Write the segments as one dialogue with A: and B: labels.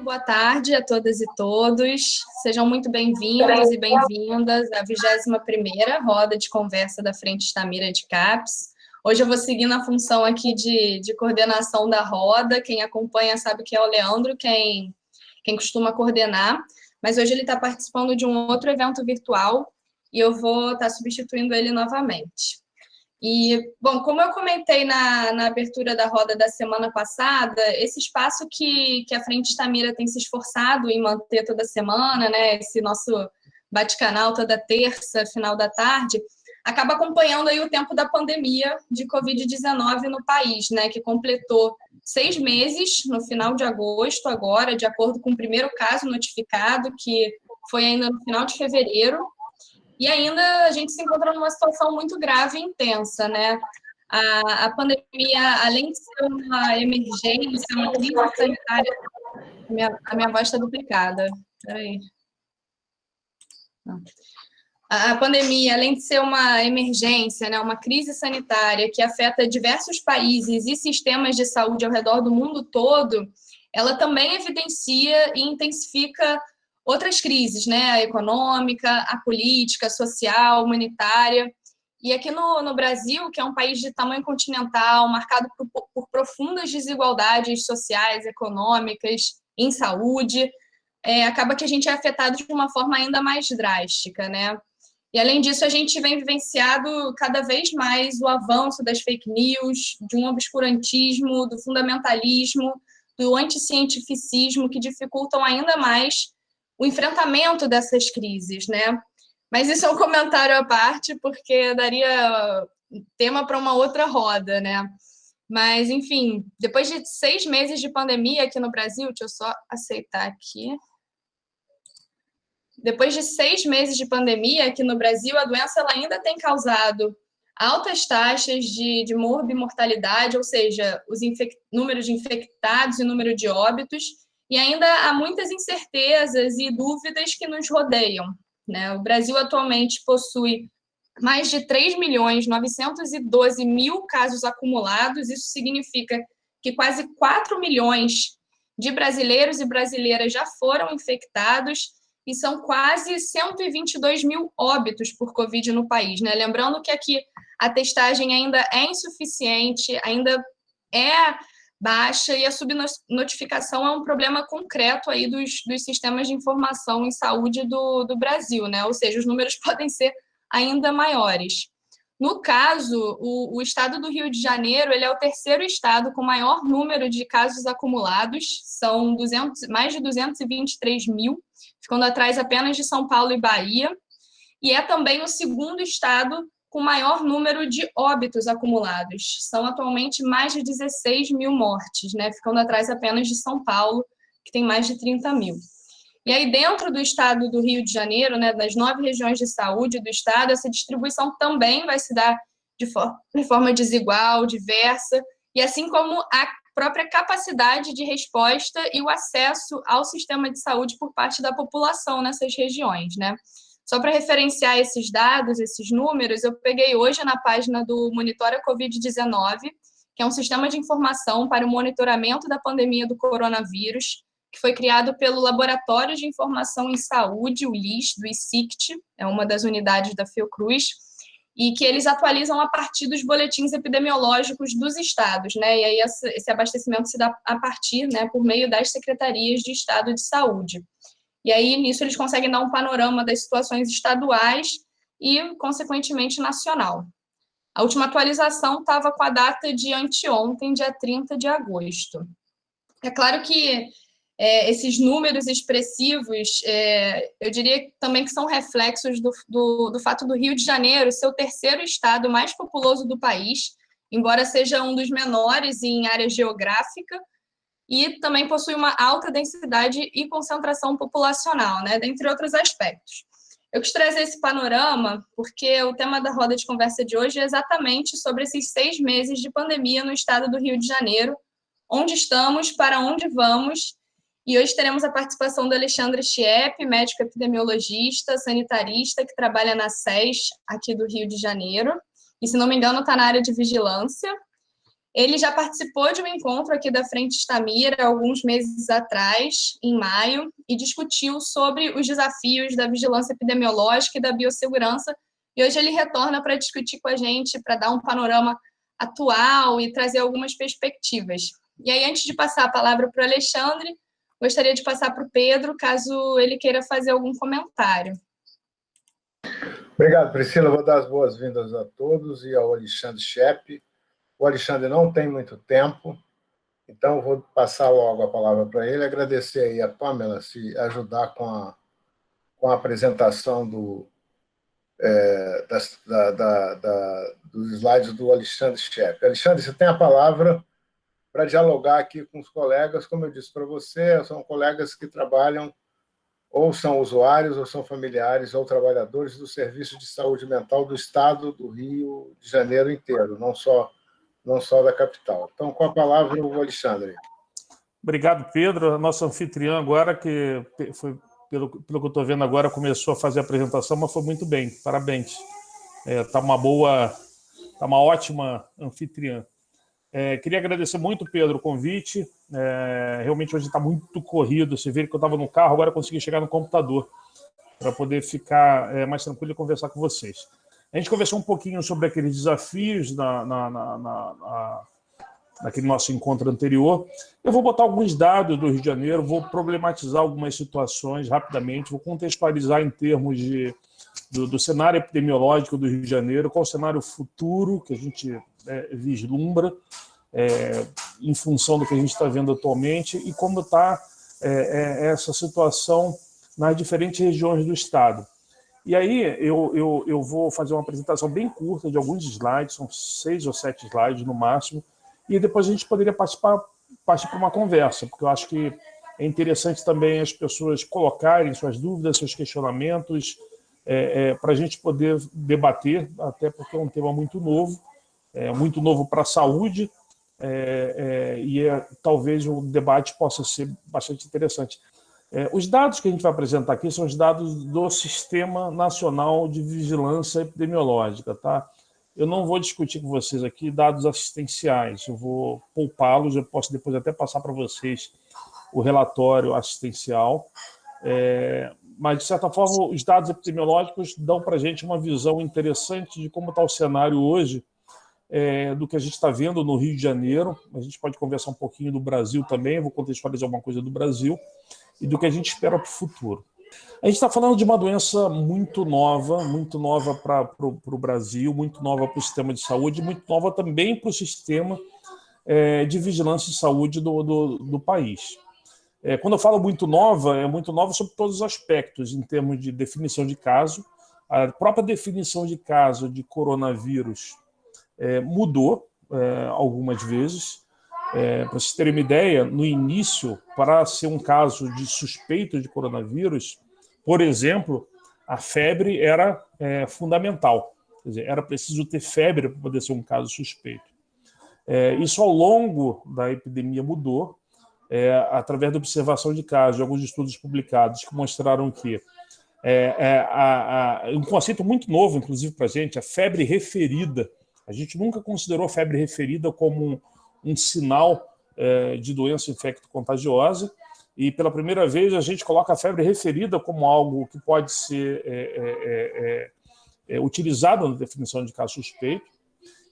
A: boa tarde a todas e todos. Sejam muito bem-vindos e bem-vindas à 21ª roda de conversa da Frente Itamira de CAPES. Hoje eu vou seguir na função aqui de coordenação da roda. Quem acompanha sabe que é o Leandro quem costuma coordenar, mas hoje ele está participando de um outro evento virtual e eu vou estar substituindo ele novamente. E, bom, como eu comentei na abertura da roda da semana passada, esse espaço que a Frente Itamira tem se esforçado em manter toda semana, né, esse nosso bate-canal toda terça, final da tarde, acaba acompanhando aí o tempo da pandemia de Covid-19 no país, né, que completou 6 meses no final de agosto agora, de acordo com o primeiro caso notificado, que foi ainda no final de fevereiro. E ainda a gente se encontra numa situação muito grave e intensa, né? A pandemia, além de ser uma emergência, uma crise sanitária... A minha voz está duplicada. Peraí. A pandemia, além de ser uma emergência, né, uma crise sanitária que afeta diversos países e sistemas de saúde ao redor do mundo todo, ela também evidencia e intensifica outras crises, né? A econômica, a política, a social, a humanitária. E aqui no Brasil, que é um país de tamanho continental, marcado por profundas desigualdades sociais, econômicas, em saúde, acaba que a gente é afetado de uma forma ainda mais drástica, né? E, além disso, a gente vem vivenciado cada vez mais o avanço das fake news, de um obscurantismo, do fundamentalismo, do anticientificismo, que dificultam ainda mais o enfrentamento dessas crises, né? Mas isso é um comentário à parte, porque daria tema para uma outra roda, né? Mas, enfim, depois de 6 meses de pandemia aqui no Brasil, deixa eu só aceitar aqui. Depois de 6 meses de pandemia aqui no Brasil, a doença ela ainda tem causado altas taxas de morbimortalidade, ou seja, os número de infectados e número de óbitos, e ainda há muitas incertezas e dúvidas que nos rodeiam, né? O Brasil atualmente possui mais de 3.912.000 casos acumulados, isso significa que quase 4 milhões de brasileiros e brasileiras já foram infectados e são quase 122 mil óbitos por Covid no país, né? Lembrando que aqui a testagem ainda é insuficiente, ainda é baixa e a subnotificação é um problema concreto aí dos sistemas de informação em saúde do Brasil, né? Ou seja, os números podem ser ainda maiores. No caso, o estado do Rio de Janeiro ele é o terceiro estado com maior número de casos acumulados, são mais de 223 mil, ficando atrás apenas de São Paulo e Bahia, e é também o segundo estado com maior número de óbitos acumulados. São atualmente mais de 16 mil mortes, né? Ficando atrás apenas de São Paulo, que tem mais de 30 mil. E aí, dentro do estado do Rio de Janeiro, né, das 9 regiões de saúde do estado, essa distribuição também vai se dar de forma desigual, diversa, e assim como a própria capacidade de resposta e o acesso ao sistema de saúde por parte da população nessas regiões, né? Só para referenciar esses dados, esses números, eu peguei hoje na página do Monitora Covid-19, que é um sistema de informação para o monitoramento da pandemia do coronavírus, que foi criado pelo Laboratório de Informação em Saúde, o LIS, do ICICT, é uma das unidades da Fiocruz, e que eles atualizam a partir dos boletins epidemiológicos dos estados, né? E aí esse abastecimento se dá a partir, né, por meio das secretarias de Estado de Saúde. E aí, nisso, eles conseguem dar um panorama das situações estaduais e, consequentemente, nacional. A última atualização estava com a data de anteontem, dia 30 de agosto. É claro que esses números expressivos, eu diria também que são reflexos do fato do Rio de Janeiro ser o terceiro estado mais populoso do país, embora seja um dos menores em área geográfica, e também possui uma alta densidade e concentração populacional, né, dentre outros aspectos. Eu quis trazer esse panorama porque o tema da roda de conversa de hoje é exatamente sobre esses 6 meses de pandemia no estado do Rio de Janeiro, onde estamos, para onde vamos, e hoje teremos a participação do Alexandre Chiep, médico epidemiologista, sanitarista, que trabalha na SES, aqui do Rio de Janeiro, e, se não me engano, está na área de vigilância. Ele já participou de um encontro aqui da Frente Estamira alguns meses atrás, em maio, e discutiu sobre os desafios da vigilância epidemiológica e da biossegurança. E hoje ele retorna para discutir com a gente, para dar um panorama atual e trazer algumas perspectivas. E aí, antes de passar a palavra para o Alexandre, gostaria de passar para o Pedro, caso ele queira fazer algum comentário.
B: Obrigado, Priscila. Vou dar as boas-vindas a todos e ao Alexandre Schepe. O Alexandre não tem muito tempo, então vou passar logo a palavra para ele. Agradecer aí a Pamela se ajudar com a apresentação dos slides do Alexandre Schepe. Alexandre, você tem a palavra para dialogar aqui com os colegas. Como eu disse para você, são colegas que trabalham ou são usuários, ou são familiares, ou trabalhadores do Serviço de Saúde Mental do Estado do Rio de Janeiro inteiro, não só da capital. Então, com a palavra, o Alexandre.
C: Obrigado, Pedro. A nossa anfitriã agora, que foi, pelo que eu estou vendo agora, começou a fazer a apresentação, mas foi muito bem. Parabéns. Está uma ótima anfitriã. Queria agradecer muito, Pedro, o convite. Realmente hoje está muito corrido. Você vê que eu estava no carro, agora eu consegui chegar no computador para poder ficar mais tranquilo e conversar com vocês. A gente conversou um pouquinho sobre aqueles desafios naquele nosso encontro anterior. Eu vou botar alguns dados do Rio de Janeiro, vou problematizar algumas situações rapidamente, vou contextualizar em termos do cenário epidemiológico do Rio de Janeiro, qual o cenário futuro que a gente vislumbra em função do que a gente está vendo atualmente e como está essa situação nas diferentes regiões do Estado. E aí eu vou fazer uma apresentação bem curta de alguns slides, são 6 ou 7 slides no máximo, e depois a gente poderia partir para uma conversa, porque eu acho que é interessante também as pessoas colocarem suas dúvidas, seus questionamentos, para a gente poder debater, até porque é um tema muito novo para a saúde, e talvez o debate possa ser bastante interessante. Os dados que a gente vai apresentar aqui são os dados do Sistema Nacional de Vigilância Epidemiológica, tá? Eu não vou discutir com vocês aqui dados assistenciais, eu vou poupá-los, eu posso depois até passar para vocês o relatório assistencial, mas, de certa forma, os dados epidemiológicos dão para a gente uma visão interessante de como está o cenário hoje, do que a gente está vendo no Rio de Janeiro. A gente pode conversar um pouquinho do Brasil também, vou contextualizar alguma coisa do Brasil, e do que a gente espera para o futuro. A gente está falando de uma doença muito nova para o Brasil, muito nova para o sistema de saúde, muito nova também para o sistema de vigilância de saúde do país. Quando eu falo muito nova sobre todos os aspectos, em termos de definição de caso. A própria definição de caso de coronavírus mudou algumas vezes. Para vocês terem uma ideia, no início, para ser um caso de suspeito de coronavírus, por exemplo, a febre era fundamental. Quer dizer, era preciso ter febre para poder ser um caso suspeito. Isso, ao longo da epidemia, mudou, através da observação de casos, de alguns estudos publicados que mostraram que um conceito muito novo, inclusive, para a gente, a febre referida. A gente nunca considerou a febre referida como um sinal de doença infecto-contagiosa, e pela primeira vez a gente coloca a febre referida como algo que pode ser utilizado na definição de caso suspeito,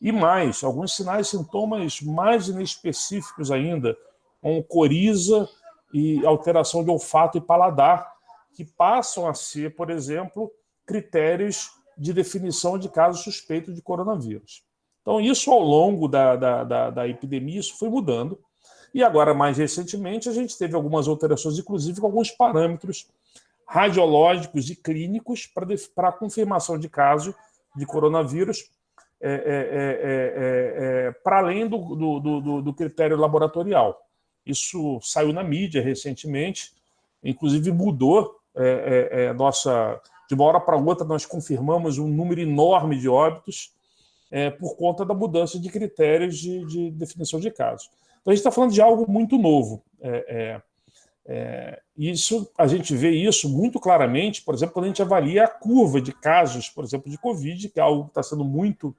C: e mais, alguns sinais e sintomas mais inespecíficos ainda, como coriza e alteração de olfato e paladar, que passam a ser, por exemplo, critérios de definição de caso suspeito de coronavírus. Então, isso ao longo da epidemia, isso foi mudando. E agora, mais recentemente, a gente teve algumas alterações, inclusive com alguns parâmetros radiológicos e clínicos para a confirmação de caso de coronavírus, para além do critério laboratorial. Isso saiu na mídia recentemente, inclusive mudou de uma hora para outra, nós confirmamos um número enorme de óbitos por conta da mudança de critérios de definição de casos. Então, a gente está falando de algo muito novo. A gente vê isso muito claramente, por exemplo, quando a gente avalia a curva de casos, por exemplo, de Covid, que é algo que está sendo muito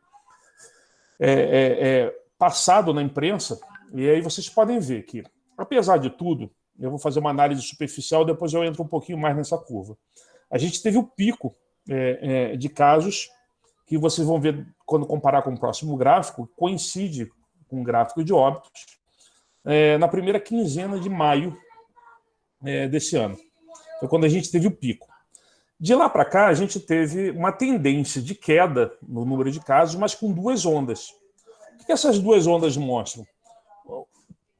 C: passado na imprensa, e aí vocês podem ver que, apesar de tudo, eu vou fazer uma análise superficial, depois eu entro um pouquinho mais nessa curva. A gente teve o pico de casos que vocês vão ver quando comparar com o próximo gráfico, coincide com o gráfico de óbitos, na primeira quinzena de maio desse ano. Foi quando a gente teve o pico. De lá para cá, a gente teve uma tendência de queda no número de casos, mas com duas ondas. O que essas duas ondas mostram? O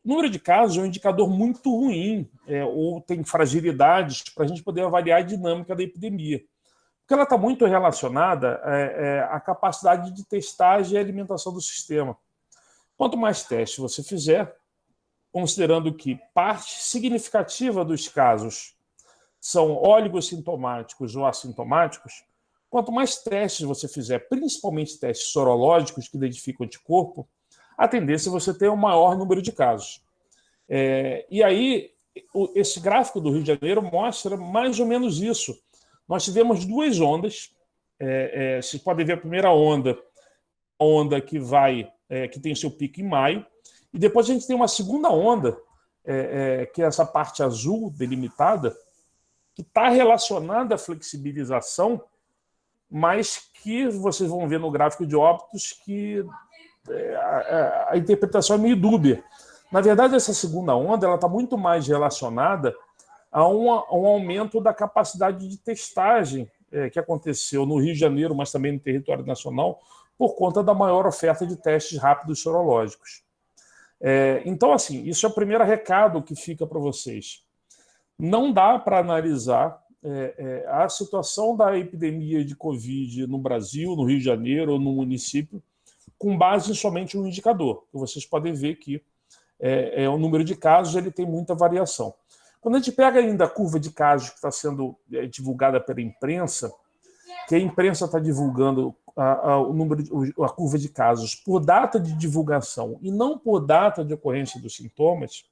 C: número de casos é um indicador muito ruim, ou tem fragilidades para a gente poder avaliar a dinâmica da epidemia. Porque ela está muito relacionada à capacidade de testagem e alimentação do sistema. Quanto mais testes você fizer, considerando que parte significativa dos casos são oligossintomáticos ou assintomáticos, quanto mais testes você fizer, principalmente testes sorológicos que identificam anticorpo, a tendência é você ter um maior número de casos. E aí, esse gráfico do Rio de Janeiro mostra mais ou menos isso. Nós tivemos duas ondas. Vocês podem ver a primeira onda, a onda que tem seu pico em maio, e depois a gente tem uma segunda onda, que é essa parte azul delimitada, que está relacionada à flexibilização, mas que vocês vão ver no gráfico de óbitos que a interpretação é meio dúbia. Na verdade, essa segunda onda está muito mais relacionada a um aumento da capacidade de testagem que aconteceu no Rio de Janeiro, mas também no território nacional, por conta da maior oferta de testes rápidos sorológicos. Então, assim, isso é o primeiro recado que fica para vocês. Não dá para analisar a situação da epidemia de Covid no Brasil, no Rio de Janeiro ou no município, com base em somente um indicador. Vocês podem ver que o número de casos ele tem muita variação. Quando a gente pega ainda a curva de casos que está sendo divulgada pela imprensa, que a imprensa está divulgando a curva de casos por data de divulgação e não por data de ocorrência dos sintomas,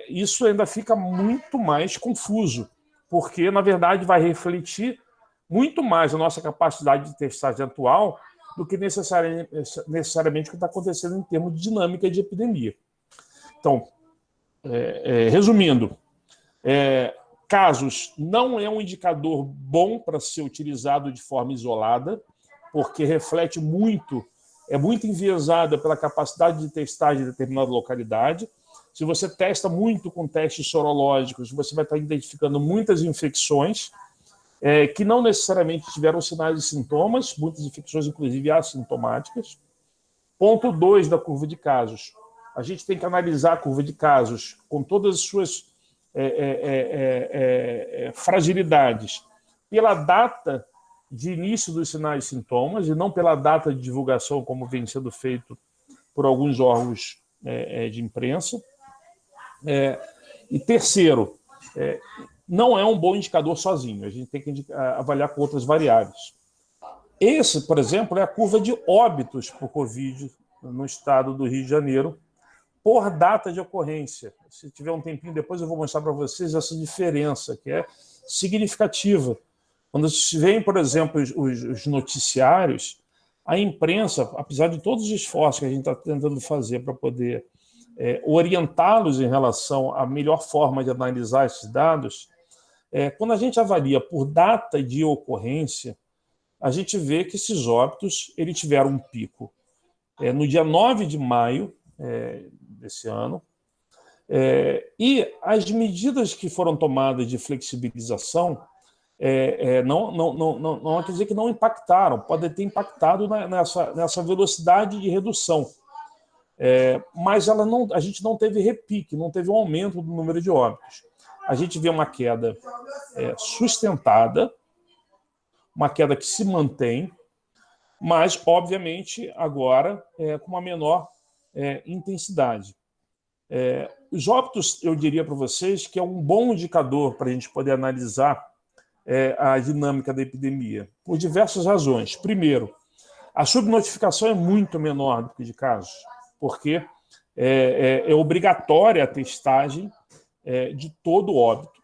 C: isso ainda fica muito mais confuso, porque, na verdade, vai refletir muito mais a nossa capacidade de testagem atual do que necessariamente o que está acontecendo em termos de dinâmica de epidemia. Então, resumindo, casos não é um indicador bom para ser utilizado de forma isolada, porque reflete muito, é muito enviesada pela capacidade de testagem de determinada localidade. Se você testa muito com testes sorológicos, você vai estar identificando muitas infecções que não necessariamente tiveram sinais e sintomas, muitas infecções, inclusive, assintomáticas. Ponto 2 da curva de casos. A gente tem que analisar a curva de casos com todas as suas fragilidades pela data de início dos sinais e sintomas e não pela data de divulgação, como vem sendo feito por alguns órgãos de imprensa. E terceiro, não é um bom indicador sozinho, a gente tem que avaliar com outras variáveis. Esse, por exemplo, é a curva de óbitos por Covid no estado do Rio de Janeiro, por data de ocorrência. Se tiver um tempinho depois, eu vou mostrar para vocês essa diferença, que é significativa. Quando se veem, por exemplo, os noticiários, a imprensa, apesar de todos os esforços que a gente está tentando fazer para poder orientá-los em relação à melhor forma de analisar esses dados, quando a gente avalia por data de ocorrência, a gente vê que esses óbitos eles tiveram um pico no dia 9 de maio desse ano, e as medidas que foram tomadas de flexibilização não quer dizer que não impactaram, pode ter impactado nessa velocidade de redução. Mas a gente não teve repique, não teve um aumento do número de óbitos. A gente vê uma queda sustentada, uma queda que se mantém, mas, obviamente, agora com uma menor intensidade. Os óbitos, eu diria para vocês que é um bom indicador para a gente poder analisar a dinâmica da epidemia, por diversas razões. Primeiro, a subnotificação é muito menor do que de casos, porque é obrigatória a testagem de todo óbito.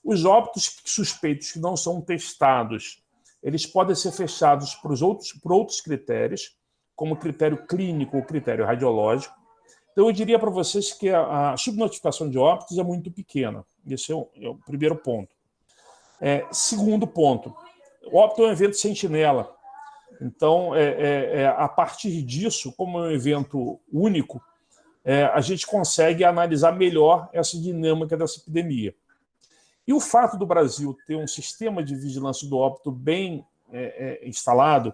C: Os óbitos suspeitos que não são testados, eles podem ser fechados por outros critérios, como critério clínico ou critério radiológico. Então, eu diria para vocês que a subnotificação de óbitos é muito pequena. Esse é o primeiro ponto. Segundo ponto, o óbito é um evento sentinela. Então, a partir disso, como é um evento único, a gente consegue analisar melhor essa dinâmica dessa epidemia. E o fato do Brasil ter um sistema de vigilância do óbito bem instalado,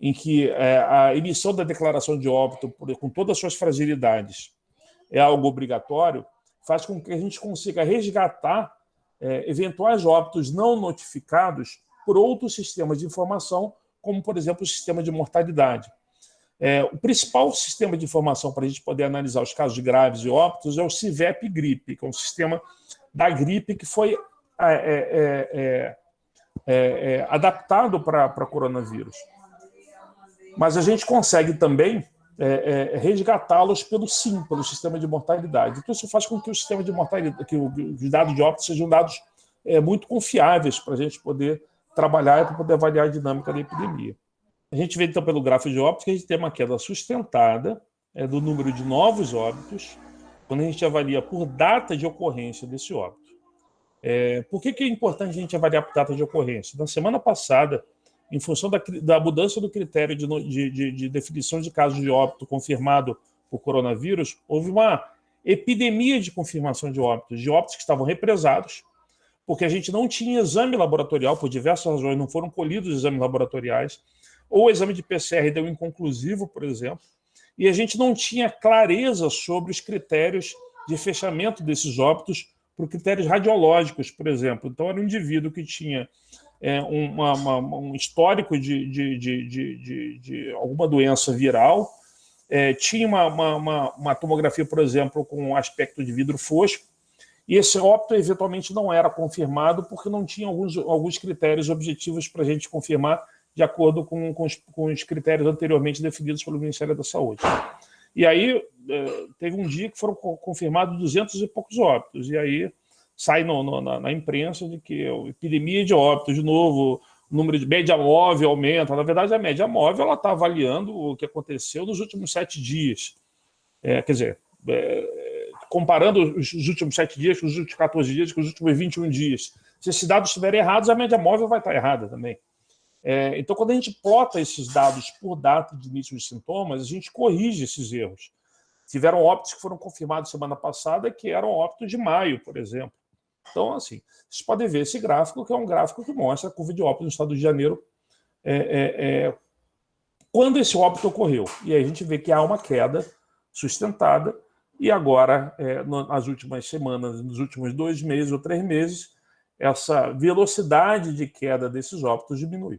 C: em que a emissão da declaração de óbito, com todas as suas fragilidades, é algo obrigatório, faz com que a gente consiga resgatar eventuais óbitos não notificados por outros sistemas de informação, como, por exemplo, o sistema de mortalidade. O principal sistema de informação para a gente poder analisar os casos graves e óbitos é o CIVEP-GRIPE, que é um sistema da gripe que foi adaptado para coronavírus. Mas a gente consegue também resgatá-los pelo SIM, pelo sistema de mortalidade. Então, isso faz com que o sistema de mortalidade, que os dados de óbito sejam dados muito confiáveis para a gente poder trabalhar e para poder avaliar a dinâmica da epidemia. A gente vê, então, pelo gráfico de óbitos, que a gente tem uma queda sustentada do número de novos óbitos, quando a gente avalia por data de ocorrência desse óbito. Por que é importante a gente avaliar por data de ocorrência? Na semana passada, em função da mudança do critério de definição de casos de óbito confirmado por coronavírus, houve uma epidemia de confirmação de óbitos que estavam represados, porque a gente não tinha exame laboratorial, por diversas razões, não foram colhidos exames laboratoriais, ou o exame de PCR deu inconclusivo, por exemplo, e a gente não tinha clareza sobre os critérios de fechamento desses óbitos por critérios radiológicos, por exemplo. Então, era um indivíduo que tinha um histórico de alguma doença viral, tinha uma tomografia, por exemplo, com aspecto de vidro fosco, e esse óbito eventualmente não era confirmado porque não tinha alguns critérios objetivos para a gente confirmar de acordo com os critérios anteriormente definidos pelo Ministério da Saúde. E aí teve um dia que foram confirmados 200 e poucos óbitos, e aí sai na imprensa de que a epidemia de óbitos, de novo, o número de média móvel aumenta. Na verdade, a média móvel ela está avaliando o que aconteceu nos últimos 7 dias. Quer dizer, comparando os últimos 7 dias com os últimos 14 dias, com os últimos 21 dias. Se esses dados estiverem errados, a média móvel vai estar errada também. Então, quando a gente plota esses dados por data de início de sintomas, a gente corrige esses erros. Tiveram óbitos que foram confirmados semana passada, que eram óbitos de maio, por exemplo. Então, assim, vocês podem ver esse gráfico, que é um gráfico que mostra a curva de óbito no estado de Janeiro, quando esse óbito ocorreu. E aí a gente vê que há uma queda sustentada, e agora, nas últimas semanas, nos últimos 2 meses ou 3 meses, essa velocidade de queda desses óbitos diminui.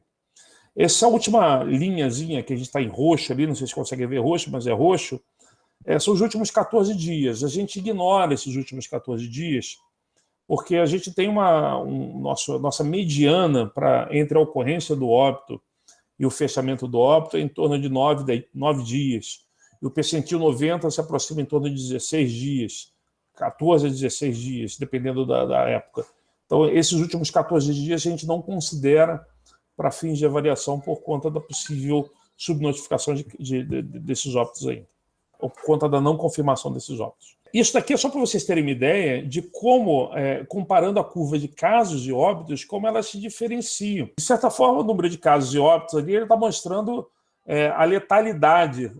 C: Essa última linhazinha que a gente está em roxo ali, não sei se consegue ver roxo, mas é roxo, são os últimos 14 dias. A gente ignora esses últimos 14 dias, porque a gente tem nossa mediana entre a ocorrência do óbito e o fechamento do óbito em torno de 9 dias. E o percentil 90 se aproxima em torno de 16 dias, 14 a 16 dias, dependendo da época. Então, esses últimos 14 dias a gente não considera para fins de avaliação por conta da possível subnotificação desses óbitos ainda, ou por conta da não confirmação desses óbitos. Isso daqui é só para vocês terem uma ideia de como, comparando a curva de casos e óbitos, como elas se diferenciam. De certa forma, o número de casos e óbitos ali está mostrando a letalidade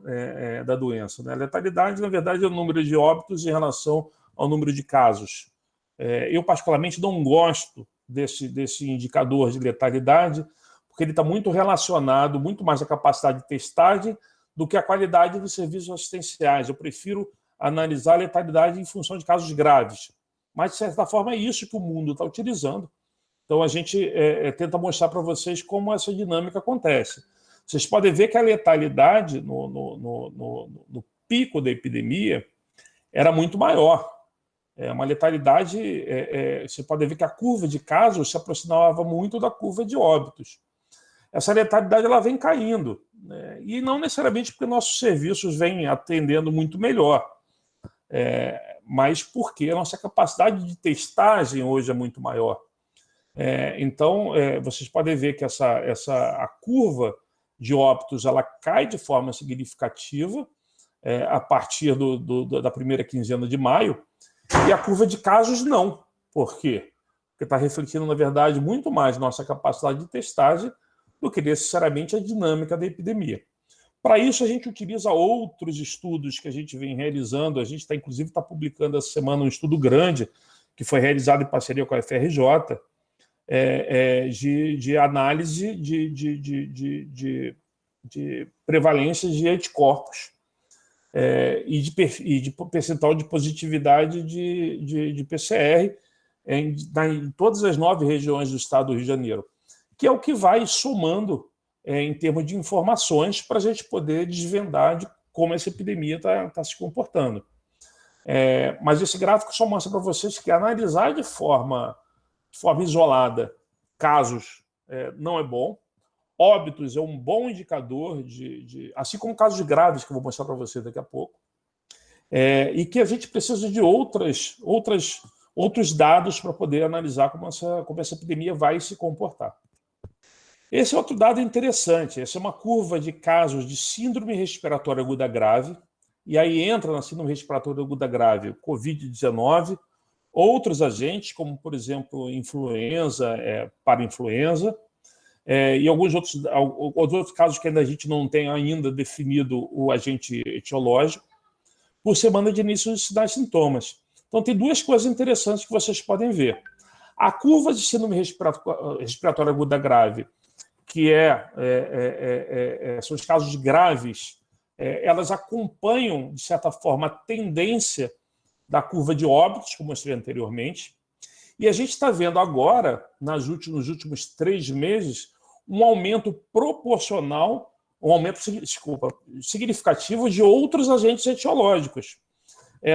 C: da doença. Né? A letalidade, na verdade, é o número de óbitos em relação ao número de casos. Eu, particularmente, não gosto desse indicador de letalidade, porque ele está muito relacionado, muito mais à capacidade de testagem do que à qualidade dos serviços assistenciais. Eu prefiro analisar a letalidade em função de casos graves. Mas, de certa forma, é isso que o mundo está utilizando. Então, a gente tenta mostrar para vocês como essa dinâmica acontece. Vocês podem ver que a letalidade no pico da epidemia era muito maior. Uma letalidade, você pode ver que a curva de casos se aproximava muito da curva de óbitos. Essa letalidade ela vem caindo, né? E não necessariamente porque nossos serviços vêm atendendo muito melhor, mas porque a nossa capacidade de testagem hoje é muito maior. Então, vocês podem ver que a curva de óbitos ela cai de forma significativa a partir da primeira quinzena de maio, e a curva de casos não. Por quê? Porque está refletindo, na verdade, muito mais nossa capacidade de testagem do que necessariamente a dinâmica da epidemia. Para isso, a gente utiliza outros estudos que a gente vem realizando. A gente inclusive, está publicando essa semana um estudo grande que foi realizado em parceria com a FRJ, de análise de prevalência de anticorpos e de percentual de positividade de PCR em todas as 9 regiões do estado do Rio de Janeiro, que é o que vai somando em termos de informações para a gente poder desvendar de como essa epidemia está se comportando. Mas esse gráfico só mostra para vocês que analisar de forma isolada casos não é bom. Óbitos é um bom indicador, assim como casos graves, que eu vou mostrar para vocês daqui a pouco, e que a gente precisa de outros dados para poder analisar como essa epidemia vai se comportar. Esse é outro dado interessante. Essa é uma curva de casos de síndrome respiratória aguda grave, e aí entra na síndrome respiratória aguda grave o Covid-19, outros agentes, como, por exemplo, influenza, parainfluenza, e alguns outros casos que ainda a gente não tem ainda definido o agente etiológico, por semana de início de sinais e sintomas. Então, tem 2 coisas interessantes que vocês podem ver. A curva de síndrome respiratória aguda grave, que são os casos graves, elas acompanham, de certa forma, a tendência da curva de óbitos, como eu mostrei anteriormente, e a gente está vendo agora, nos últimos 3 meses, um aumento proporcional, significativo de outros agentes etiológicos.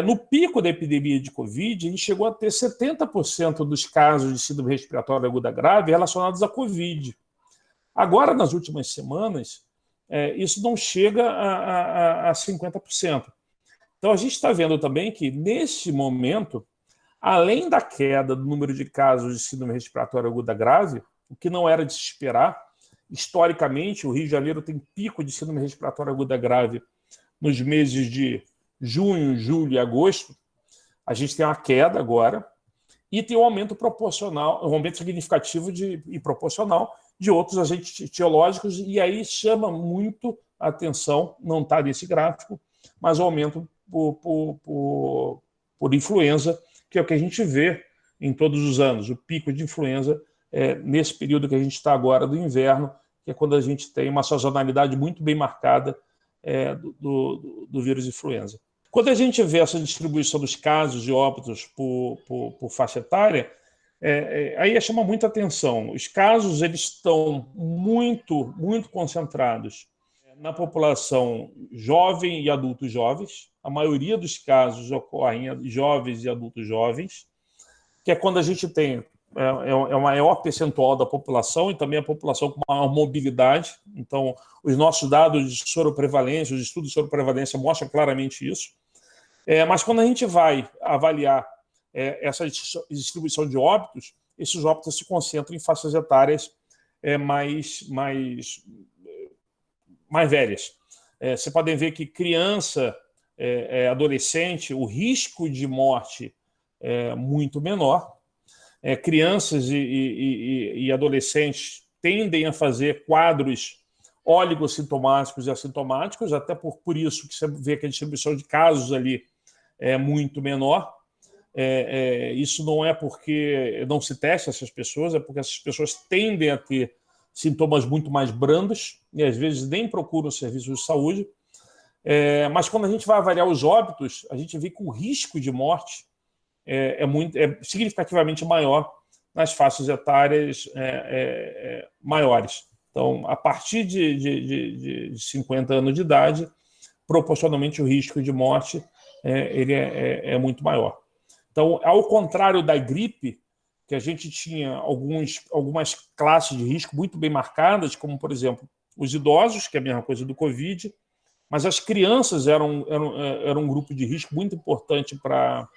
C: No pico da epidemia de Covid, a gente chegou a ter 70% dos casos de síndrome respiratória aguda grave relacionados à Covid. Agora, nas últimas semanas, isso não chega a 50%. Então, a gente está vendo também que, nesse momento, além da queda do número de casos de síndrome respiratória aguda grave, o que não era de se esperar, historicamente, o Rio de Janeiro tem pico de síndrome respiratória aguda grave nos meses de junho, julho e agosto. A gente tem uma queda agora e tem um aumento proporcional, um aumento significativo e proporcional de outros agentes etiológicos, e aí chama muito a atenção, não está nesse gráfico, mas o aumento por influenza, que é o que a gente vê em todos os anos. O pico de influenza nesse período que a gente está agora do inverno, que é quando a gente tem uma sazonalidade muito bem marcada do vírus influenza. Quando a gente vê essa distribuição dos casos de óbitos por faixa etária, aí chama muita atenção. Os casos eles estão muito, muito concentrados na população jovem e adultos jovens. A maioria dos casos ocorrem em jovens e adultos jovens, que é quando a gente tem o maior percentual da população e também a população com maior mobilidade. Então, os nossos dados de soroprevalência, os estudos de soroprevalência mostram claramente isso. Mas quando a gente vai avaliar essa distribuição de óbitos, esses óbitos se concentram em faixas etárias mais velhas. Vocês podem ver que criança, adolescente, o risco de morte é muito menor. Crianças e adolescentes tendem a fazer quadros oligossintomáticos e assintomáticos, até por isso que você vê que a distribuição de casos ali é muito menor. Isso não é porque não se testa essas pessoas, é porque essas pessoas tendem a ter sintomas muito mais brandos e às vezes nem procuram serviços de saúde. Mas quando a gente vai avaliar os óbitos, a gente vê que o risco de morte é significativamente maior nas faixas etárias maiores. Então, a partir de 50 anos de idade, proporcionalmente o risco de morte ele é muito maior. Então, ao contrário da gripe, que a gente tinha algumas classes de risco muito bem marcadas, como, por exemplo, os idosos, que é a mesma coisa do Covid, mas as crianças eram um grupo de risco muito importante para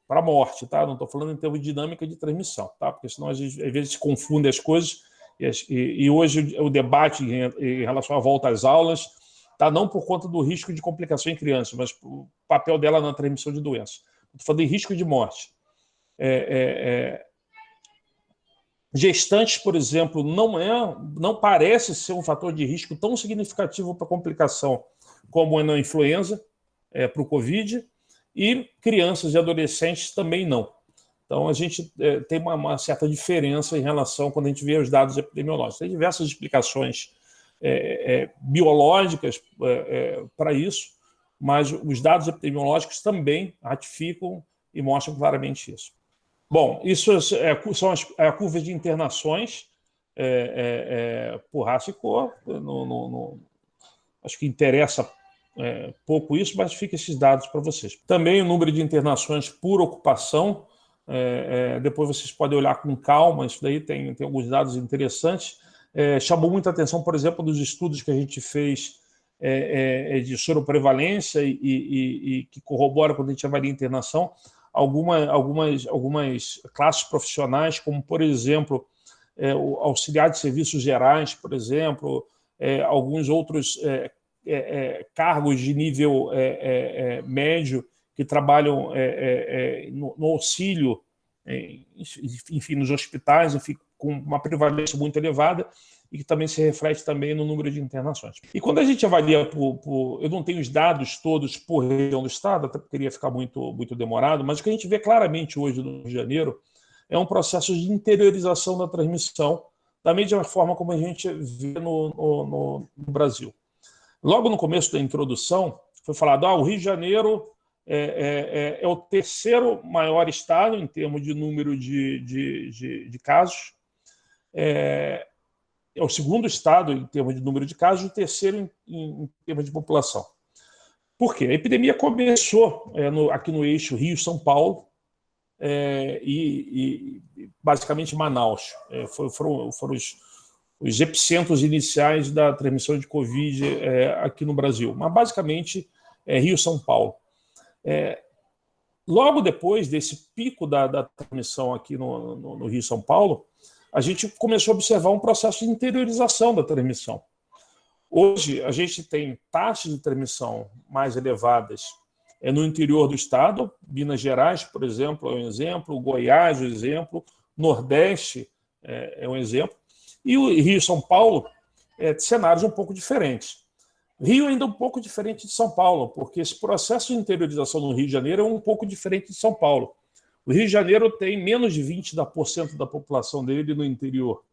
C: a morte, tá? Não estou falando em termos de dinâmica de transmissão, tá? Porque senão às vezes se confundem as coisas E hoje o debate em relação à volta às aulas está não por conta do risco de complicação em crianças, mas o papel dela na transmissão de doenças. Estou falando em risco de morte. Gestantes, por exemplo, não parece ser um fator de risco tão significativo para complicação como é na influenza, para o Covid, e crianças e adolescentes também não. Então, a gente tem uma certa diferença em relação quando a gente vê os dados epidemiológicos. Tem diversas explicações biológicas para isso, mas os dados epidemiológicos também ratificam e mostram claramente isso. Bom, isso são a curva de internações por raça e cor. Acho que interessa pouco isso, mas fica esses dados para vocês. Também o número de internações por ocupação. Depois vocês podem olhar com calma, isso daí tem alguns dados interessantes. Chamou muita atenção, por exemplo, dos estudos que a gente fez de soroprevalência e que corrobora quando a gente avalia a internação, algumas classes profissionais, como, por exemplo, o auxiliar de serviços gerais, por exemplo, alguns outros cargos de nível médio que trabalham no auxílio, enfim, nos hospitais, enfim, com uma prevalência muito elevada e que também se reflete também no número de internações. E quando a gente avalia eu não tenho os dados todos por região do estado, até porque iria ficar muito demorado, mas o que a gente vê claramente hoje no Rio de Janeiro é um processo de interiorização da transmissão, da mesma forma como a gente vê no Brasil. Logo no começo da introdução, foi falado o Rio de Janeiro é o terceiro maior estado em termos de número de casos, é o segundo estado em termos de número de casos e o terceiro em termos de população. Por quê? A epidemia começou aqui no eixo Rio-São Paulo e basicamente Manaus. Foram os epicentros iniciais da transmissão de Covid aqui no Brasil, mas basicamente Rio-São Paulo. Logo depois desse pico da transmissão aqui no Rio-São Paulo, a gente começou a observar um processo de interiorização da transmissão. Hoje, a gente tem taxas de transmissão mais elevadas no interior do estado, Minas Gerais, por exemplo, é um exemplo, Goiás, um exemplo, Nordeste é um exemplo, e o Rio e São Paulo, cenários um pouco diferentes. Rio ainda é um pouco diferente de São Paulo, porque esse processo de interiorização no Rio de Janeiro é um pouco diferente de São Paulo. O Rio de Janeiro tem menos de 20% da população dele no interior.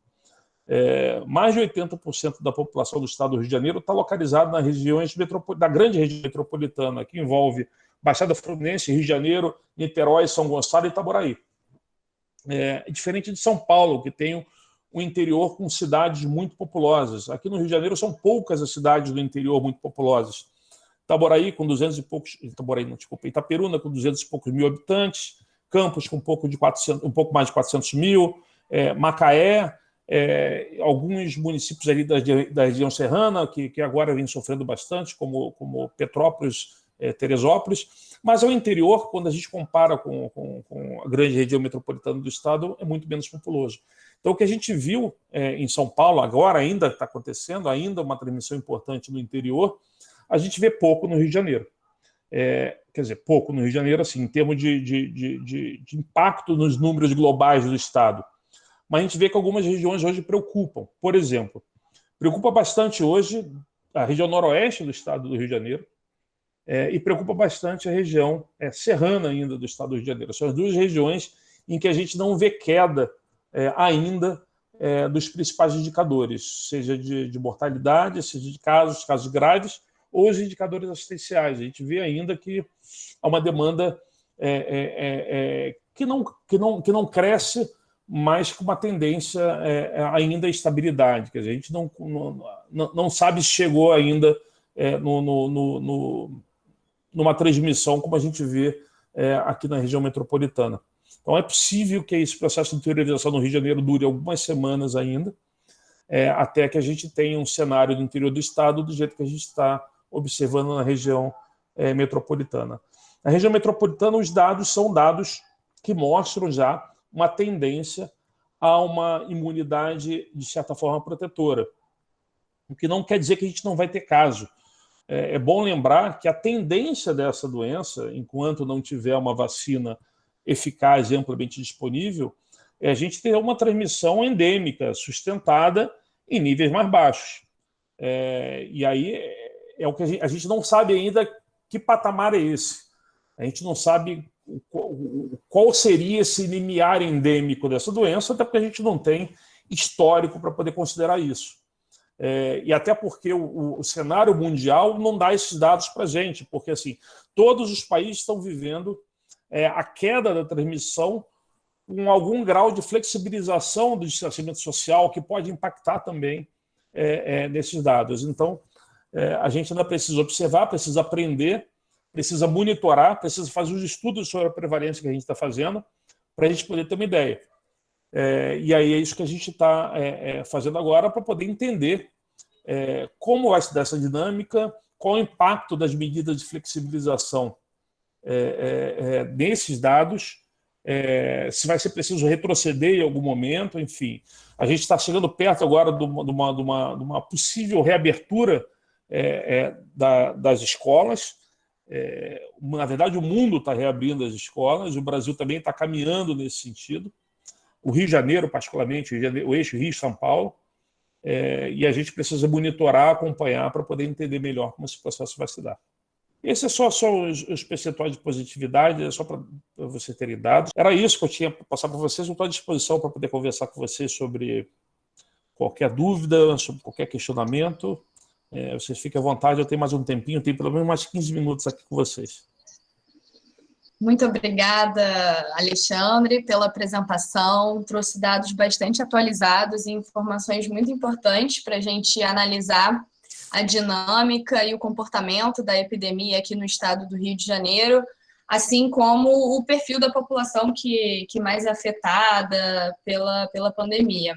C: Mais de 80% da população do estado do Rio de Janeiro está localizada nas regiões da grande região metropolitana, que envolve Baixada Fluminense, Rio de Janeiro, Niterói, São Gonçalo e Itaboraí. Diferente de São Paulo, que tem um interior com cidades muito populosas. Aqui no Rio de Janeiro são poucas as cidades do interior muito populosas. Itaboraí com 200 e poucos... Itaperuna com 200 e poucos mil habitantes, Campos com um pouco mais de 400 mil, Macaé, alguns municípios ali da região serrana, que agora vêm sofrendo bastante, como Petrópolis, Teresópolis, mas ao interior, quando a gente compara com a grande região metropolitana do estado, é muito menos populoso. Então, o que a gente viu em São Paulo, agora ainda está acontecendo, ainda uma transmissão importante no interior, a gente vê pouco no Rio de Janeiro. Quer dizer, pouco no Rio de Janeiro, assim, em termos de impacto nos números globais do estado. Mas a gente vê que algumas regiões hoje preocupam. Por exemplo, preocupa bastante hoje a região noroeste do estado do Rio de Janeiro e preocupa bastante a região serrana ainda do estado do Rio de Janeiro. São as duas regiões em que a gente não vê queda ainda dos principais indicadores, seja de mortalidade, seja de casos graves, ou os indicadores assistenciais. A gente vê ainda que há uma demanda que não cresce, mas com uma tendência ainda à estabilidade. Quer dizer, a gente não sabe se chegou ainda numa transmissão como a gente vê aqui na região metropolitana. Então, é possível que esse processo de interiorização no Rio de Janeiro dure algumas semanas ainda, até que a gente tenha um cenário do interior do estado do jeito que a gente está observando na região metropolitana. Na região metropolitana, os dados são dados que mostram já uma tendência há uma imunidade, de certa forma, protetora. O que não quer dizer que a gente não vai ter caso. É bom lembrar que a tendência dessa doença, enquanto não tiver uma vacina eficaz e amplamente disponível, é a gente ter uma transmissão endêmica, sustentada em níveis mais baixos. E aí é o que a gente não sabe ainda que patamar é esse. A gente não sabe qual seria esse limiar endêmico dessa doença, até porque a gente não tem histórico para poder considerar isso. E até porque o cenário mundial não dá esses dados para a gente, porque assim, todos os países estão vivendo a queda da transmissão com algum grau de flexibilização do distanciamento social que pode impactar também nesses dados. Então, a gente ainda precisa observar, precisa aprender, precisa monitorar, precisa fazer os estudos sobre a prevalência que a gente está fazendo para a gente poder ter uma ideia. E aí é isso que a gente está fazendo agora para poder entender como vai se dar essa dinâmica, qual o impacto das medidas de flexibilização nesses dados, se vai ser preciso retroceder em algum momento, enfim. A gente está chegando perto agora de uma possível reabertura das escolas. Na verdade, o mundo está reabrindo as escolas, o Brasil também está caminhando nesse sentido. O Rio de Janeiro, particularmente, o eixo Rio-São Paulo, e a gente precisa monitorar, acompanhar para poder entender melhor como esse processo vai se dar. Esse é só os percentuais de positividade, é só para você terem dados. Era isso que eu tinha para passar para vocês. Eu estou à disposição para poder conversar com vocês sobre qualquer dúvida, sobre qualquer questionamento. Vocês fiquem à vontade, eu tenho mais um tempinho, tenho pelo menos mais 15 minutos aqui com vocês.
A: Muito obrigada, Alexandre, pela apresentação. Trouxe dados bastante atualizados e informações muito importantes para a gente analisar a dinâmica e o comportamento da epidemia aqui no estado do Rio de Janeiro, assim como o perfil da população que mais é afetada pela pandemia.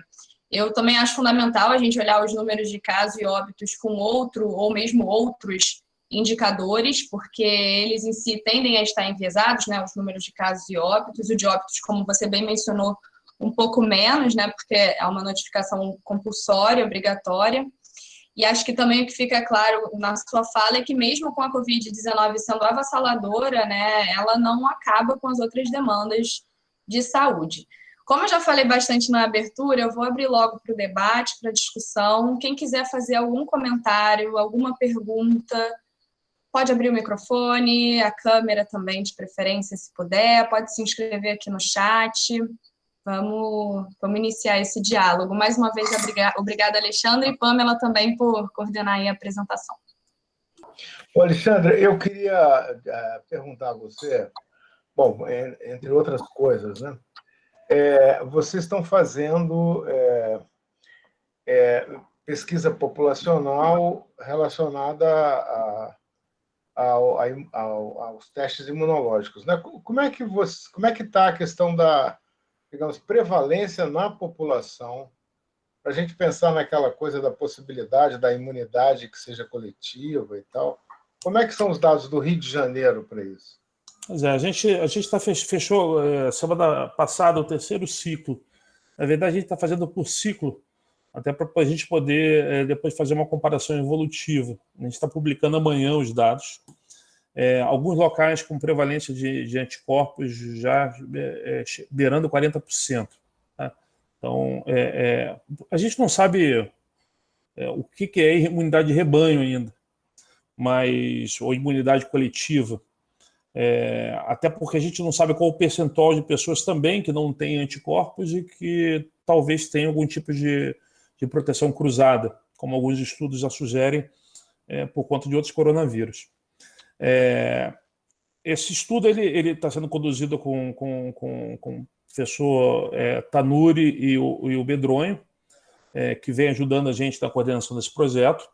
A: Eu também acho fundamental a gente olhar os números de casos e óbitos com outro ou mesmo outros indicadores, porque eles em si tendem a estar enviesados, né, os números de casos e óbitos. O de óbitos, como você bem mencionou, um pouco menos, né, porque é uma notificação compulsória, obrigatória. E acho que também o que fica claro na sua fala é que mesmo com a Covid-19 sendo avassaladora, né, ela não acaba com as outras demandas de saúde. Como eu já falei bastante na abertura, eu vou abrir logo para o debate, para a discussão. Quem quiser fazer algum comentário, alguma pergunta, pode abrir o microfone, a câmera também, de preferência, se puder. Pode se inscrever aqui no chat. Vamos iniciar esse diálogo. Mais uma vez, obrigada, Alexandre, e Pamela também por coordenar aí a apresentação.
B: Alexandre, eu queria perguntar a você, bom, entre outras coisas, né? Vocês estão fazendo pesquisa populacional relacionada aos testes imunológicos, né? Como é que está a questão da, digamos, prevalência na população, para a gente pensar naquela coisa da possibilidade da imunidade que seja coletiva e tal? Como é que são os dados do Rio de Janeiro para isso?
C: Pois a gente fechou semana passada o terceiro ciclo. Na verdade, a gente está fazendo por ciclo, até para a gente poder depois fazer uma comparação evolutiva. A gente está publicando amanhã os dados. Alguns locais com prevalência de anticorpos já beirando 40%. Tá? Então, a gente não sabe o que é imunidade de rebanho ainda, ou imunidade coletiva. Até porque a gente não sabe qual o percentual de pessoas também que não têm anticorpos e que talvez tenham algum tipo de proteção cruzada, como alguns estudos já sugerem, por conta de outros coronavírus. Esse estudo ele está sendo conduzido com o professor Tanuri e o Bedronho, que vem ajudando a gente na coordenação desse projeto.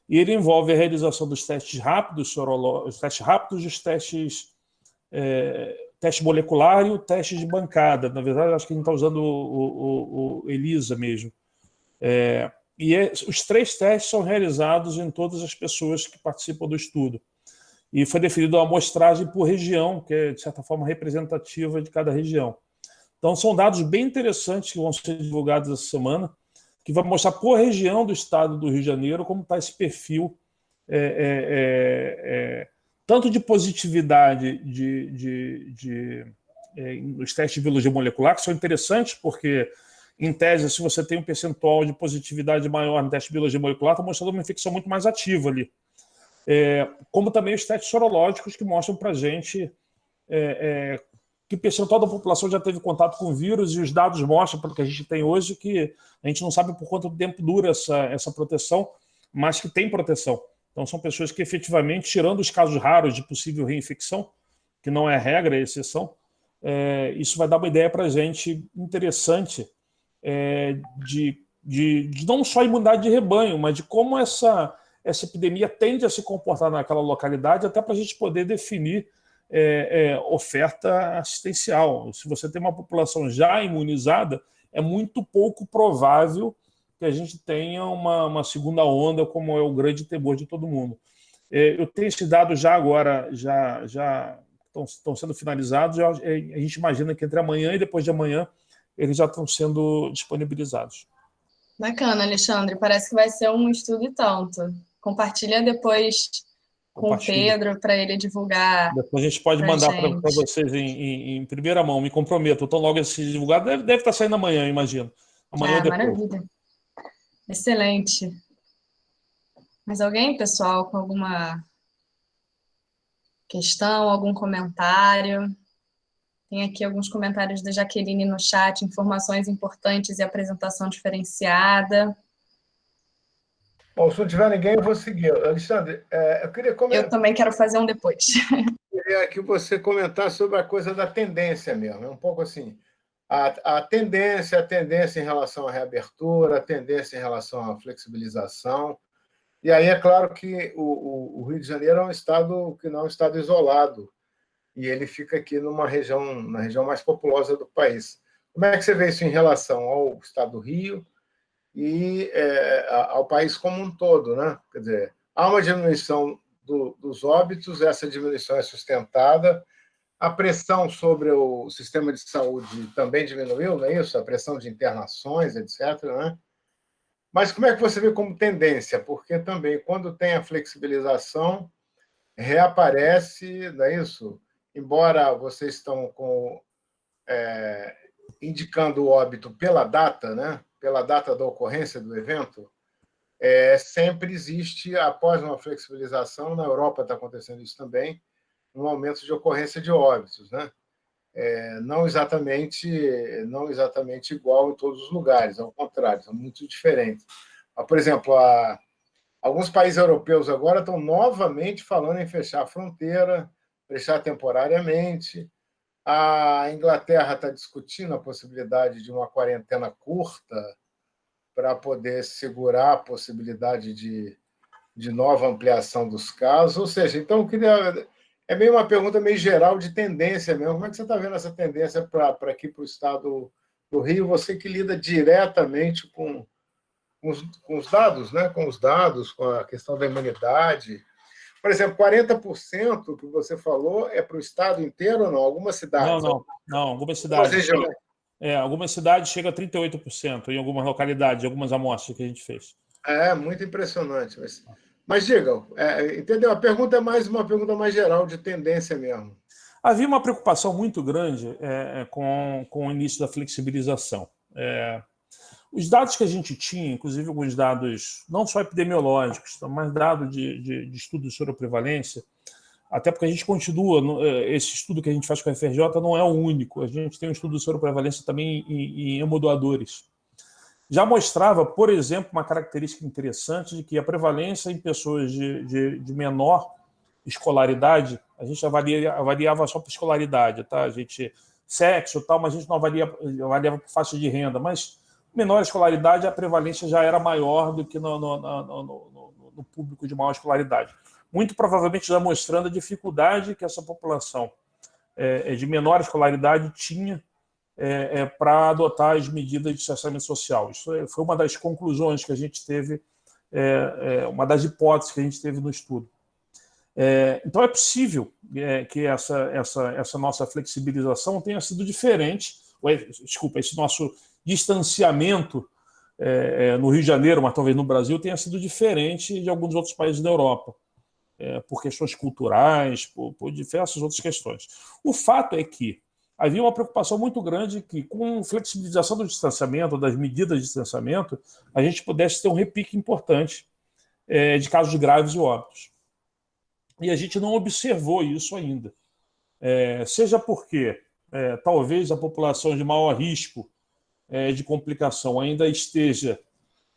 C: E ele envolve a realização dos testes rápidos, os testes rápidos e os teste molecular e o teste de bancada. Na verdade, acho que a gente está usando o ELISA mesmo. Os 3 testes são realizados em todas as pessoas que participam do estudo. E foi definido uma amostragem por região, que é, de certa forma, representativa de cada região. Então, são dados bem interessantes que vão ser divulgados essa semana, que vai mostrar por região do estado do Rio de Janeiro como está esse perfil tanto de positividade nos testes de biologia molecular, que são interessantes porque, em tese, se você tem um percentual de positividade maior no teste de biologia molecular, está mostrando uma infecção muito mais ativa ali. Como também os testes sorológicos que mostram para a gente que percentual da população já teve contato com o vírus, e os dados mostram, pelo que a gente tem hoje, que a gente não sabe por quanto tempo dura essa proteção, mas que tem proteção. Então, são pessoas que, efetivamente, tirando os casos raros de possível reinfecção, que não é regra, é exceção, isso vai dar uma ideia para a gente interessante de não só imunidade de rebanho, mas de como essa epidemia tende a se comportar naquela localidade, até para a gente poder definir oferta assistencial. Se você tem uma população já imunizada, é muito pouco provável que a gente tenha uma segunda onda, como é o grande temor de todo mundo. Eu tenho esse dado já agora, já estão sendo finalizados, a gente imagina que entre amanhã e depois de amanhã eles já estão sendo disponibilizados.
A: Bacana, Alexandre, parece que vai ser um estudo e tanto. Compartilha depois com o Pedro para ele divulgar.
C: Depois a gente pode mandar para vocês em primeira mão, me comprometo. Então, logo esse divulgado deve estar saindo amanhã, imagino. Amanhã ou depois.
A: Maravilha. Excelente. Mais alguém, pessoal, com alguma questão, algum comentário? Tem aqui alguns comentários da Jaqueline no chat, informações importantes e apresentação diferenciada.
B: Bom, se não tiver ninguém, eu vou seguir. Alexandre, eu queria comentar...
A: Eu também quero fazer um depois.
B: Eu queria que você comentasse sobre a coisa da tendência mesmo. É um pouco assim, a tendência em relação à reabertura, a tendência em relação à flexibilização. E aí é claro que o Rio de Janeiro é um estado que não é um estado isolado, e ele fica aqui na região mais populosa do país. Como é que você vê isso em relação ao estado do Rio e ao país como um todo, né? Quer dizer, há uma diminuição dos óbitos, essa diminuição é sustentada, a pressão sobre o sistema de saúde também diminuiu, não é isso? A pressão de internações, etc., né? Mas como é que você vê como tendência? Porque também, quando tem a flexibilização, reaparece, não é isso? Embora vocês estão indicando o óbito pela data, né? Pela data da ocorrência do evento, sempre existe, após uma flexibilização, na Europa está acontecendo isso também, um aumento de ocorrência de óbitos, né? Não exatamente igual em todos os lugares, ao contrário, são muito diferentes. Por exemplo, alguns países europeus agora estão novamente falando em fechar a fronteira, fechar temporariamente. A Inglaterra está discutindo a possibilidade de uma quarentena curta para poder segurar a possibilidade de nova ampliação dos casos. Ou seja, então, eu queria... É meio uma pergunta meio geral de tendência mesmo. Como é que você está vendo essa tendência para aqui, para o estado do Rio? Você que lida diretamente com os dados, né? Com os dados, com a questão da imunidade. Por exemplo, 40% que você falou é para o estado inteiro ou não? Algumas cidades?
C: Não, algumas cidades. Algumas cidades chega a 38% em algumas localidades, algumas amostras que a gente fez.
B: Muito impressionante. Mas diga, entendeu? A pergunta é mais uma pergunta mais geral, de tendência mesmo.
C: Havia uma preocupação muito grande com o início da flexibilização. Os dados que a gente tinha, inclusive alguns dados não só epidemiológicos, mas dados de estudo de soroprevalência, até porque a gente continua, esse estudo que a gente faz com a FRJ não é o único, a gente tem um estudo de soroprevalência também em hemodoadores. Já mostrava, por exemplo, uma característica interessante de que a prevalência em pessoas de menor escolaridade, a gente avaliava só por escolaridade, tá? A gente, sexo e tal, mas a gente não avaliava por faixa de renda, mas menor escolaridade, a prevalência já era maior do que no público de maior escolaridade. Muito provavelmente já mostrando a dificuldade que essa população de menor escolaridade tinha para adotar as medidas de distanciamento social. Isso foi uma das conclusões que a gente teve, uma das hipóteses que a gente teve no estudo. Então, é possível que essa nossa flexibilização tenha sido diferente, esse nosso distanciamento no Rio de Janeiro, mas talvez no Brasil, tenha sido diferente de alguns outros países da Europa, por questões culturais, por diversas outras questões. O fato é que havia uma preocupação muito grande que, com flexibilização do distanciamento, das medidas de distanciamento, a gente pudesse ter um repique importante de casos graves e óbitos. E a gente não observou isso ainda. Seja porque talvez a população de maior risco de complicação ainda esteja,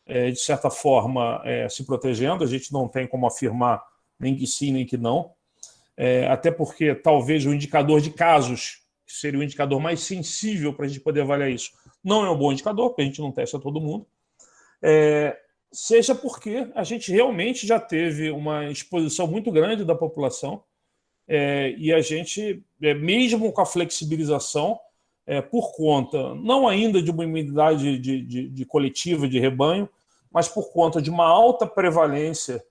C: de certa forma, se protegendo, a gente não tem como afirmar nem que sim, nem que não, até porque talvez o indicador de casos, que seria o indicador mais sensível para a gente poder avaliar isso, não é um bom indicador, porque a gente não testa todo mundo, seja porque a gente realmente já teve uma exposição muito grande da população e a gente, mesmo com a flexibilização, por conta, não ainda de uma imunidade de coletiva, de rebanho, mas por conta de uma alta prevalência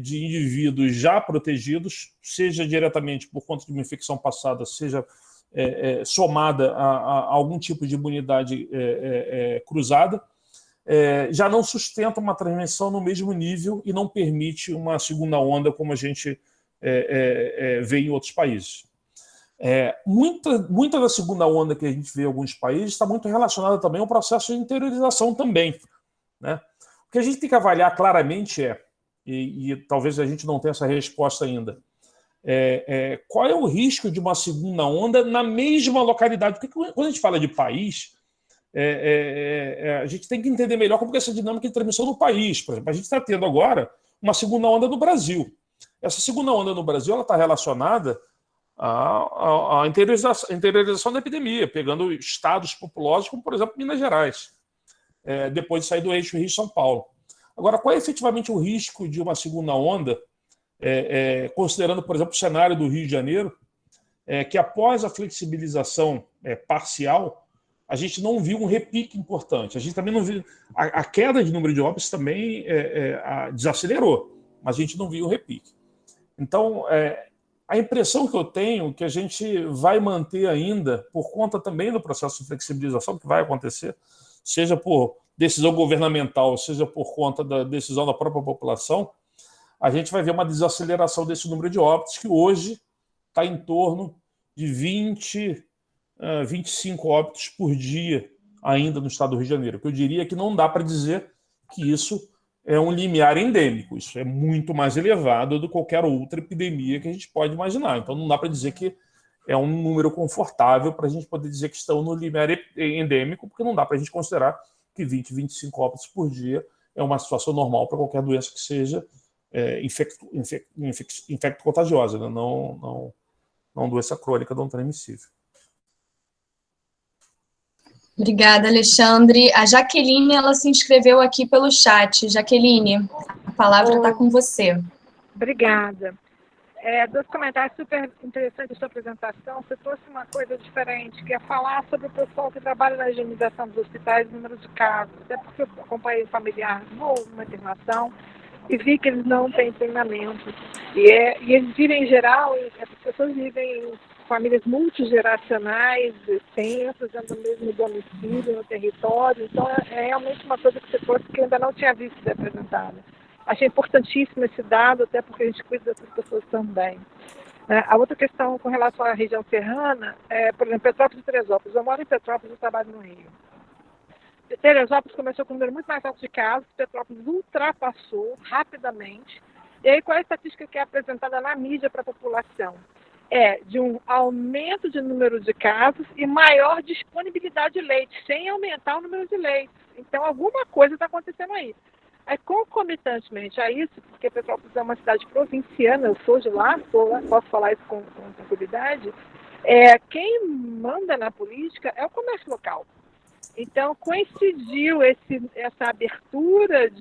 C: de indivíduos já protegidos, seja diretamente por conta de uma infecção passada, seja somada a algum tipo de imunidade cruzada, já não sustenta uma transmissão no mesmo nível e não permite uma segunda onda como a gente vê em outros países. Muita da segunda onda que a gente vê em alguns países está muito relacionada também ao processo de interiorização também, né? O que a gente tem que avaliar claramente e talvez a gente não tenha essa resposta ainda, qual é o risco de uma segunda onda na mesma localidade? Porque quando a gente fala de país, a gente tem que entender melhor como é essa dinâmica de transmissão no país. Por exemplo, a gente está tendo agora uma segunda onda no Brasil. Essa segunda onda no Brasil ela está relacionada à interiorização da epidemia, pegando estados populosos como, por exemplo, Minas Gerais, depois de sair do eixo Rio-São Paulo. Agora, qual é efetivamente o risco de uma segunda onda, considerando, por exemplo, o cenário do Rio de Janeiro, que após a flexibilização parcial, a gente não viu um repique importante. A gente também não viu... A queda de número de óbitos também desacelerou, mas a gente não viu um repique. Então, a impressão que eu tenho é que a gente vai manter ainda, por conta também do processo de flexibilização que vai acontecer, seja por decisão governamental, seja por conta da decisão da própria população, a gente vai ver uma desaceleração desse número de óbitos, que hoje está em torno de 20, 25 óbitos por dia ainda no estado do Rio de Janeiro. Que eu diria que não dá para dizer que isso é um limiar endêmico. Isso é muito mais elevado do que qualquer outra epidemia que a gente pode imaginar. Então não dá para dizer que é um número confortável para a gente poder dizer que estão no limiar endêmico, porque não dá para a gente considerar que 20, 25 óbitos por dia é uma situação normal para qualquer doença que seja infecto-contagiosa, né? Não doença crônica não transmissível.
A: Obrigada, Alexandre. A Jaqueline, ela se inscreveu aqui pelo chat. Jaqueline, a palavra está com você.
D: Obrigada. Dois comentários super interessantes da sua apresentação. Você trouxe uma coisa diferente, que é falar sobre o pessoal que trabalha na higienização dos hospitais, número de casos. Até porque eu acompanhei um familiar numa internação e vi que eles não têm treinamento. E eles vivem, em geral, as pessoas vivem em famílias multigeracionais, extensas, dentro do mesmo domicílio, no território. Então, é realmente uma coisa que você trouxe que eu ainda não tinha visto ser apresentada. Achei importantíssimo esse dado, até porque a gente cuida dessas pessoas também. A outra questão com relação à região serrana, por exemplo, Petrópolis e Teresópolis. Eu moro em Petrópolis e trabalho no Rio. Teresópolis começou com um número muito mais alto de casos, Petrópolis ultrapassou rapidamente. E aí, qual é a estatística que é apresentada na mídia para a população? De um aumento de número de casos e maior disponibilidade de leitos, sem aumentar o número de leitos. Então, alguma coisa está acontecendo aí. Concomitantemente a isso, porque Petrópolis é uma cidade provinciana, eu sou de lá, posso falar isso com tranquilidade, quem manda na política é o comércio local. Então, coincidiu essa abertura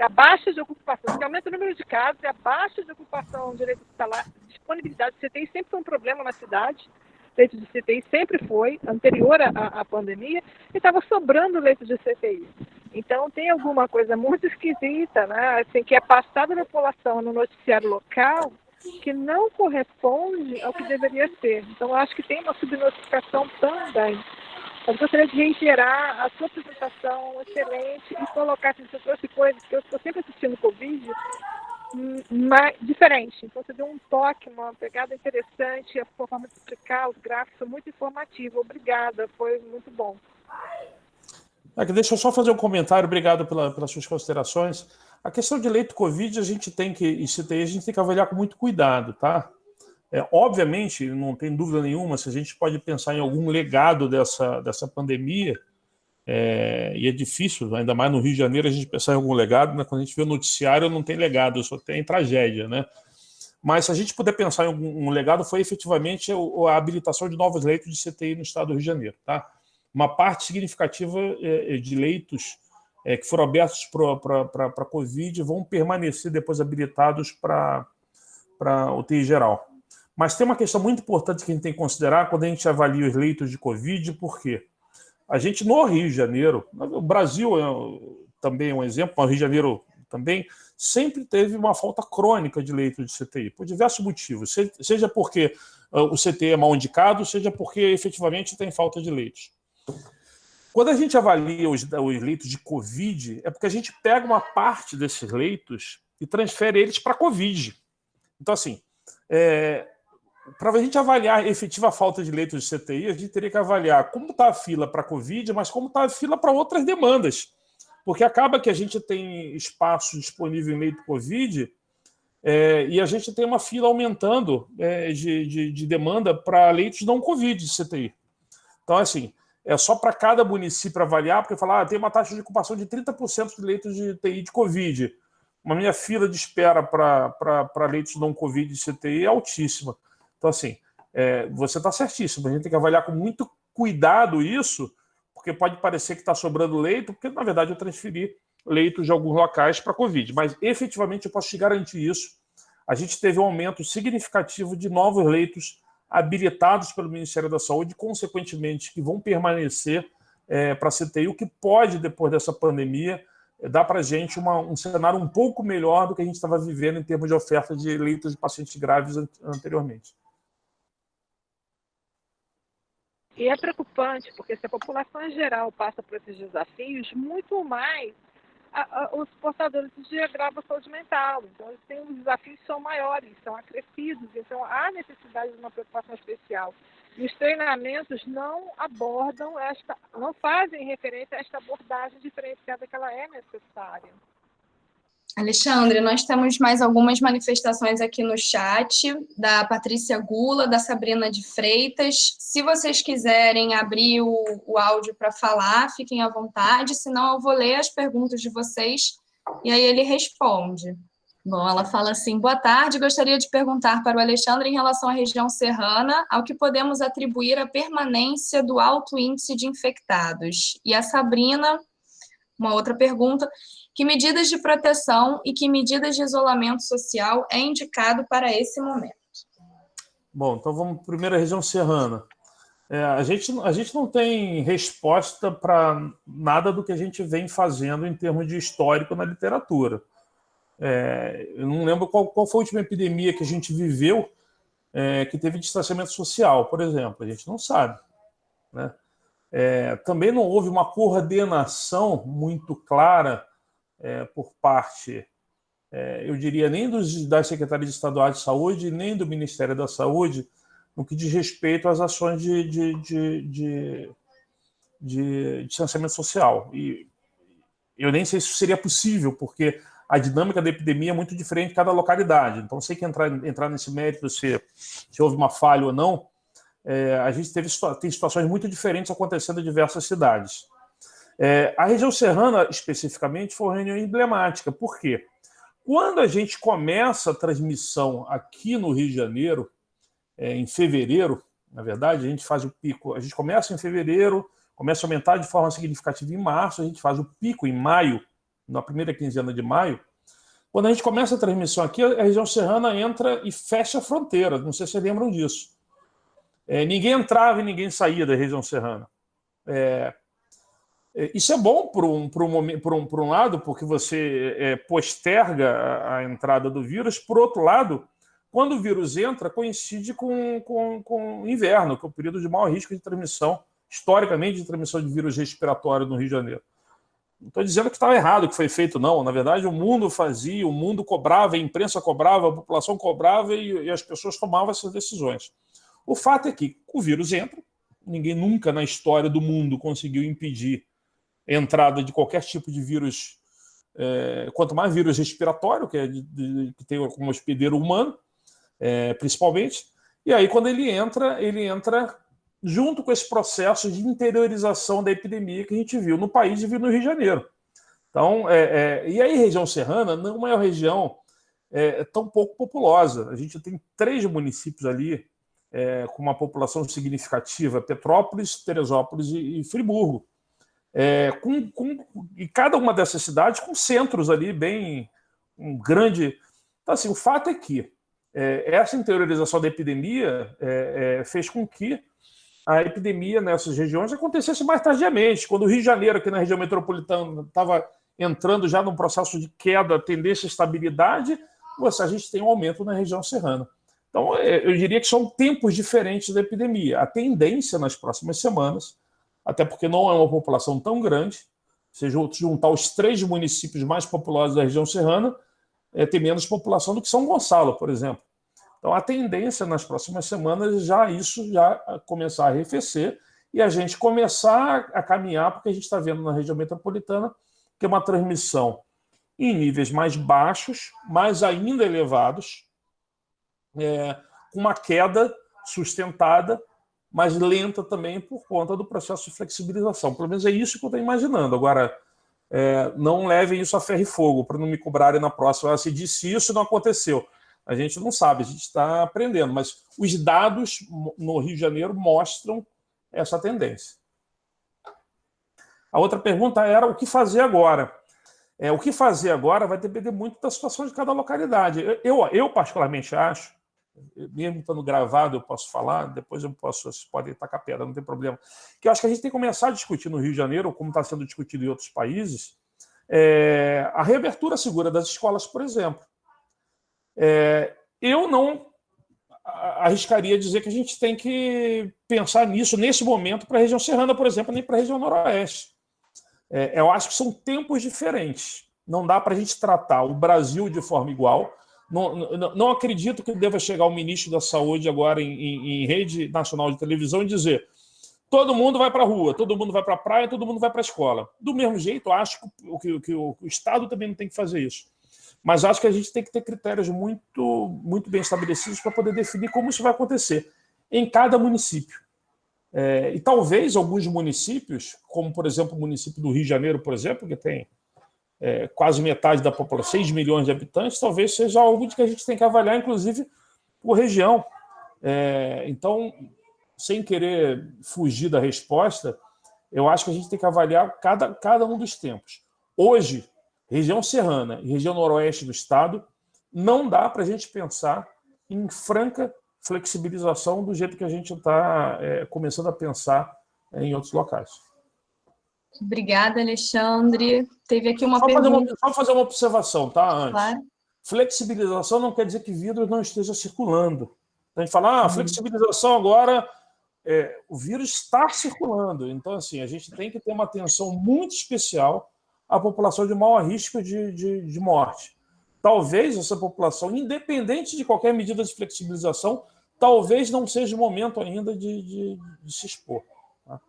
D: a baixa de ocupação, que aumenta o número de casos, a baixa de ocupação de direito hospitalar, disponibilidade de CTI sempre foi um problema na cidade, leito de CTI sempre foi, anterior à pandemia, e estava sobrando leito de CTI. Então, tem alguma coisa muito esquisita, né? Assim, que é passada na população no noticiário local, que não corresponde ao que deveria ser. Então, eu acho que tem uma subnotificação também. Eu gostaria de reiterar a sua apresentação excelente e colocar, assim, você trouxe coisas que eu estou sempre assistindo Covid, mas diferente. Então, você deu um toque, uma pegada interessante, a forma de explicar, os gráficos são muito informativos. Obrigada, foi muito bom.
C: Deixa eu só fazer um comentário, obrigado pelas suas considerações. A questão de leito Covid, e CTI, a gente tem que avaliar com muito cuidado, tá? Obviamente, não tem dúvida nenhuma, se a gente pode pensar em algum legado dessa pandemia, e é difícil, ainda mais no Rio de Janeiro, a gente pensar em algum legado, né? Quando a gente vê o noticiário, não tem legado, só tem tragédia, né? Mas se a gente puder pensar em algum legado, foi efetivamente a habilitação de novos leitos de CTI no estado do Rio de Janeiro, tá? Uma parte significativa de leitos que foram abertos para a Covid vão permanecer depois habilitados para UTI geral. Mas tem uma questão muito importante que a gente tem que considerar quando a gente avalia os leitos de Covid, por quê? A gente, no Rio de Janeiro, o Brasil também é um exemplo, mas o Rio de Janeiro também, sempre teve uma falta crônica de leitos de CTI, por diversos motivos, seja porque o CTI é mal indicado, seja porque efetivamente tem falta de leitos. Quando a gente avalia os leitos de Covid, é porque a gente pega uma parte desses leitos e transfere eles para Covid. Então, assim, para a gente avaliar a efetiva falta de leitos de CTI, a gente teria que avaliar como está a fila para Covid, mas como está a fila para outras demandas. Porque acaba que a gente tem espaço disponível em leito Covid e a gente tem uma fila aumentando de demanda para leitos não Covid de CTI. Então, assim, é só para cada município avaliar, porque falar, tem uma taxa de ocupação de 30% de leitos de TI de Covid. A minha fila de espera para leitos não Covid de CTI é altíssima. Então, assim, você está certíssimo. A gente tem que avaliar com muito cuidado isso, porque pode parecer que está sobrando leito, porque, na verdade, eu transferi leitos de alguns locais para Covid. Mas, efetivamente, eu posso te garantir isso. A gente teve um aumento significativo de novos leitos habilitados pelo Ministério da Saúde, consequentemente, que vão permanecer para a CTI, o que pode, depois dessa pandemia, dar para a gente um cenário um pouco melhor do que a gente estava vivendo em termos de oferta de leitos de pacientes graves anteriormente.
D: E é preocupante, porque se a população em geral passa por esses desafios, muito mais os portadores de agravo à saúde mental. Então, os desafios são maiores, são acrescidos, então há necessidade de uma preocupação especial. E os treinamentos não abordam não fazem referência a esta abordagem diferenciada que ela é necessária.
A: Alexandre, nós temos mais algumas manifestações aqui no chat, da Patrícia Gula, da Sabrina de Freitas. Se vocês quiserem abrir o áudio para falar, fiquem à vontade, senão eu vou ler as perguntas de vocês e aí ele responde. Bom, ela fala assim, boa tarde, gostaria de perguntar para o Alexandre em relação à região serrana, ao que podemos atribuir a permanência do alto índice de infectados. E a Sabrina, uma outra pergunta, que medidas de proteção e que medidas de isolamento social é indicado para esse momento?
C: Bom, então vamos primeiro à região serrana. A gente não tem resposta para nada do que a gente vem fazendo em termos de histórico na literatura. Eu não lembro qual foi a última epidemia que a gente viveu que teve distanciamento social, por exemplo. A gente não sabe, né? Também não houve uma coordenação muito clara por parte, eu diria, nem das secretarias estaduais de saúde, nem do Ministério da Saúde, no que diz respeito às ações de distanciamento social. E eu nem sei se isso seria possível, porque a dinâmica da epidemia é muito diferente em cada localidade. Então, sei que entrar nesse mérito se houve uma falha ou não, a gente tem situações muito diferentes acontecendo em diversas cidades. A região serrana, especificamente, foi uma região emblemática. Por quê? Quando a gente começa a transmissão aqui no Rio de Janeiro, em fevereiro, na verdade, a gente faz o pico. A gente começa em fevereiro, começa a aumentar de forma significativa em março, a gente faz o pico em maio, na primeira quinzena de maio. Quando a gente começa a transmissão aqui, a região serrana entra e fecha a fronteira. Não sei se vocês lembram disso. Ninguém entrava e ninguém saía da região serrana. Isso é bom por um lado, porque você posterga a entrada do vírus. Por outro lado, quando o vírus entra, coincide com o inverno, que é o período de maior risco de transmissão, historicamente, de transmissão de vírus respiratório no Rio de Janeiro. Não estou dizendo que estava errado o que foi feito, não. Na verdade, o mundo fazia, o mundo cobrava, a imprensa cobrava, a população cobrava e as pessoas tomavam essas decisões. O fato é que o vírus entra, ninguém nunca na história do mundo conseguiu impedir a entrada de qualquer tipo de vírus, quanto mais vírus respiratório, que tem como hospedeiro humano, principalmente. E aí, quando ele entra junto com esse processo de interiorização da epidemia que a gente viu no país e viu no Rio de Janeiro. Então, e aí, região serrana não é uma região tão pouco populosa. A gente tem 3 municípios ali com uma população significativa: Petrópolis, Teresópolis e Friburgo. E cada uma dessas cidades com centros ali bem grande. Então, assim, o fato é que essa interiorização da epidemia fez com que a epidemia nessas regiões acontecesse mais tardiamente. Quando o Rio de Janeiro, aqui na região metropolitana, estava entrando já num processo de queda, tendência à estabilidade, a gente tem um aumento na região serrana. Então, eu diria que são tempos diferentes da epidemia. A tendência nas próximas semanas, até porque não é uma população tão grande, se juntar os 3 municípios mais populosos da região serrana, tem menos população do que São Gonçalo, por exemplo. Então, a tendência nas próximas semanas isso já começar a arrefecer e a gente começar a caminhar, porque a gente está vendo na região metropolitana que é uma transmissão em níveis mais baixos, mas ainda elevados, com uma queda sustentada, mas lenta também por conta do processo de flexibilização. Pelo menos é isso que eu estou imaginando. Agora, não levem isso a ferro e fogo, para não me cobrarem na próxima. Se disse isso, não aconteceu. A gente não sabe, a gente está aprendendo, mas os dados no Rio de Janeiro mostram essa tendência. A outra pergunta era o que fazer agora. O que fazer agora vai depender muito da situação de cada localidade. Eu particularmente acho, mesmo estando gravado eu posso falar, depois vocês podem tacar pedra, não tem problema, que eu acho que a gente tem que começar a discutir no Rio de Janeiro, como está sendo discutido em outros países, a reabertura segura das escolas, por exemplo. Eu não arriscaria dizer que a gente tem que pensar nisso nesse momento para a região serrana, por exemplo, nem para a região noroeste. Eu acho que são tempos diferentes. Não dá para a gente tratar o Brasil de forma igual. Não acredito que deva chegar o ministro da Saúde agora em rede nacional de televisão e dizer: todo mundo vai para a rua, todo mundo vai para a praia, todo mundo vai para a escola. Do mesmo jeito, acho que o Estado também não tem que fazer isso. Mas acho que a gente tem que ter critérios muito, muito bem estabelecidos para poder definir como isso vai acontecer em cada município. E talvez alguns municípios, como, por exemplo, o município do Rio de Janeiro, por exemplo, que tem quase metade da população, 6 milhões de habitantes, talvez seja algo que a gente tem que avaliar, inclusive, por região. Então, sem querer fugir da resposta, eu acho que a gente tem que avaliar cada um dos tempos. Hoje, região serrana e região noroeste do estado, não dá para a gente pensar em franca flexibilização do jeito que a gente está começando a pensar em outros locais.
A: Obrigada, Alexandre. Teve aqui uma pergunta.
C: Só fazer uma observação, tá? Antes.
A: Claro.
C: Flexibilização não quer dizer que vírus não esteja circulando. A gente fala, flexibilização agora, o vírus está circulando. Então, assim, a gente tem que ter uma atenção muito especial à população de maior risco de morte. Talvez essa população, independente de qualquer medida de flexibilização, talvez não seja o momento ainda de se expor. Tá?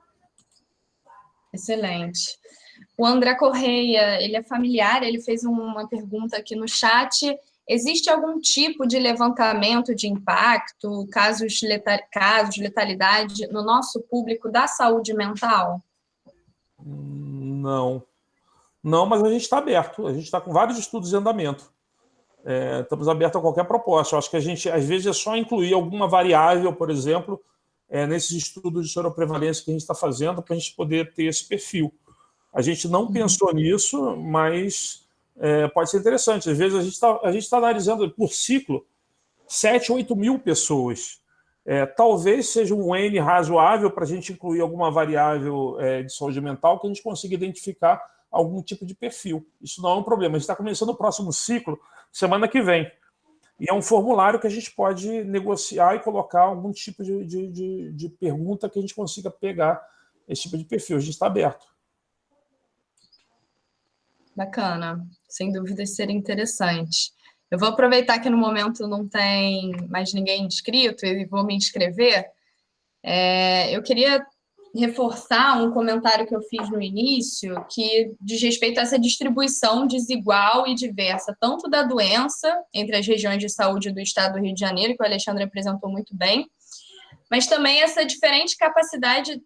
A: Excelente. O André Correia, ele é familiar, ele fez uma pergunta aqui no chat. Existe algum tipo de levantamento de impacto, casos de letalidade no nosso público da saúde mental?
C: Não. Não, mas a gente está aberto. A gente está com vários estudos em andamento. Estamos abertos a qualquer proposta. Eu acho que a gente, às vezes, é só incluir alguma variável, por exemplo, nesses estudos de soroprevalência que a gente está fazendo para a gente poder ter esse perfil. A gente não pensou nisso, mas pode ser interessante. Às vezes a gente está analisando por ciclo 7, 8 mil pessoas. Talvez seja um N razoável para a gente incluir alguma variável de saúde mental que a gente consiga identificar algum tipo de perfil. Isso não é um problema. A gente está começando o próximo ciclo semana que vem. E é um formulário que a gente pode negociar e colocar algum tipo de pergunta que a gente consiga pegar esse tipo de perfil. A gente está aberto.
A: Bacana. Sem dúvida seria interessante. Eu vou aproveitar que no momento não tem mais ninguém inscrito e vou me inscrever. Eu queria reforçar um comentário que eu fiz no início, que diz respeito a essa distribuição desigual e diversa, tanto da doença entre as regiões de saúde do estado do Rio de Janeiro, que o Alexandre apresentou muito bem, mas também essa diferente capacidade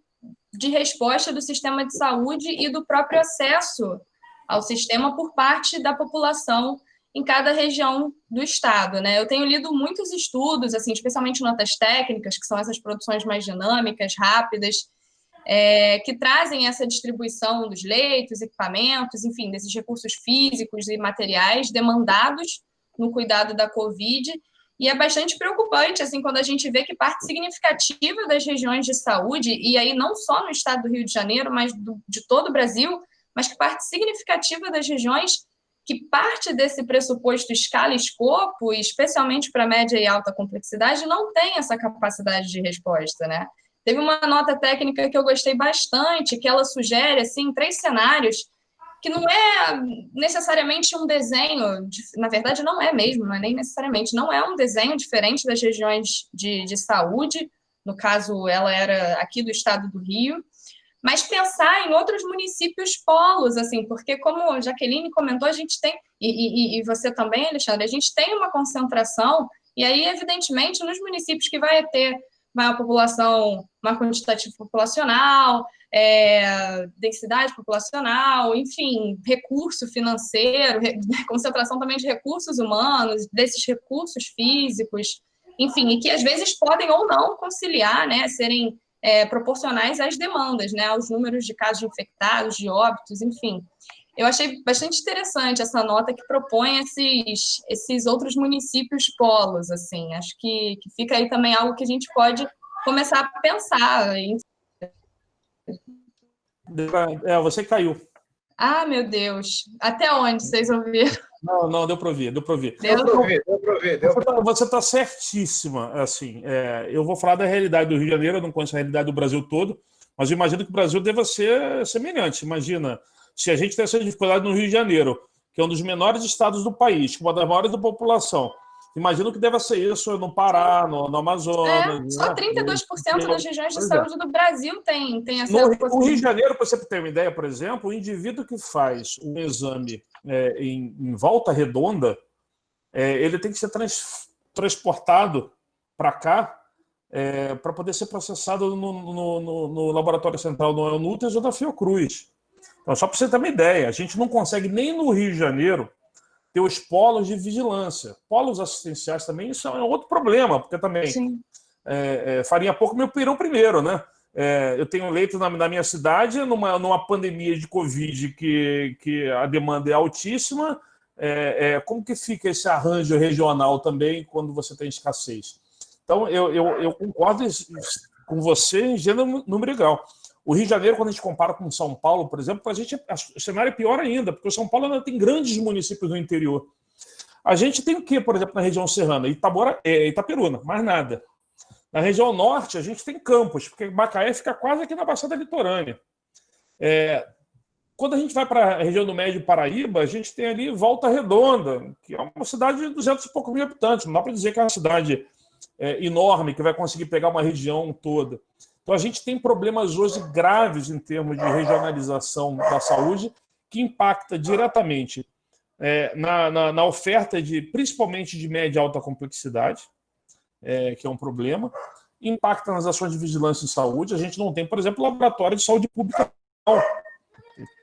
A: de resposta do sistema de saúde e do próprio acesso ao sistema por parte da população em cada região do estado, né? Eu tenho lido muitos estudos, assim, especialmente notas técnicas, que são essas produções mais dinâmicas, rápidas, que trazem essa distribuição dos leitos, equipamentos, enfim, desses recursos físicos e materiais demandados no cuidado da Covid. E é bastante preocupante, assim, quando a gente vê que parte significativa das regiões de saúde, e aí não só no estado do Rio de Janeiro, mas de todo o Brasil, mas que parte significativa das regiões, que parte desse pressuposto escala e escopo, especialmente para média e alta complexidade, não tem essa capacidade de resposta, né? Teve uma nota técnica que eu gostei bastante, que ela sugere, assim, 3 cenários, que não é necessariamente um desenho, na verdade não é mesmo, não é nem necessariamente, não é um desenho diferente das regiões de saúde, no caso ela era aqui do estado do Rio, mas pensar em outros municípios polos, assim, porque como a Jaqueline comentou, a gente tem, e você também, Alexandre, a gente tem uma concentração, e aí, evidentemente, nos municípios que vai ter maior população, maior quantitativo populacional, densidade populacional, enfim, recurso financeiro, concentração também de recursos humanos, desses recursos físicos, enfim, e que às vezes podem ou não conciliar, né, serem proporcionais às demandas, né, aos números de casos infectados, de óbitos, enfim. Eu achei bastante interessante essa nota que propõe esses outros municípios polos, assim. Acho que fica aí também algo que a gente pode começar a pensar.
C: Você caiu.
A: Ah, meu Deus. Até onde vocês ouviram?
C: Não, deu para ouvir.
B: Deu para ouvir.
C: Você está certíssima. Assim, eu vou falar da realidade do Rio de Janeiro, eu não conheço a realidade do Brasil todo, mas eu imagino que o Brasil deva ser semelhante. Imagina, se a gente tem essa dificuldade no Rio de Janeiro, que é um dos menores estados do país, com uma das maiores da população, imagino que deva ser isso no Pará, no Amazonas.
A: Só 32% das regiões de saúde do Brasil tem essa
C: possibilidade. No Rio de Janeiro, para você ter uma ideia, por exemplo, o indivíduo que faz um exame em Volta Redonda, ele tem que ser transportado para cá para poder ser processado no Laboratório Central do Nutres ou da Fiocruz. Então, só para você ter uma ideia, a gente não consegue nem no Rio de Janeiro ter os polos de vigilância. Polos assistenciais também, isso é outro problema, porque também farinha pouco, meu pirão primeiro, né? Eu tenho leito na minha cidade, numa pandemia de Covid que a demanda é altíssima. Como que fica esse arranjo regional também quando você tem escassez? Então, eu concordo com você em gênero, número e grau. O Rio de Janeiro, quando a gente compara com São Paulo, por exemplo, para a gente o cenário é pior ainda, porque o São Paulo ainda tem grandes municípios no interior. A gente tem o quê, por exemplo, na região serrana? Itaperuna, mais nada. Na região norte, a gente tem Campos, porque Macaé fica quase aqui na Baixada Litorânea. Quando a gente vai para a região do Médio Paraíba, a gente tem ali Volta Redonda, que é uma cidade de 200 e poucos mil habitantes. Não dá para dizer que é uma cidade enorme, que vai conseguir pegar uma região toda. Então, a gente tem problemas hoje graves em termos de regionalização da saúde, que impacta diretamente na oferta, principalmente de média e alta complexidade, que é um problema, impacta nas ações de vigilância em saúde. A gente não tem, por exemplo, laboratório de saúde pública.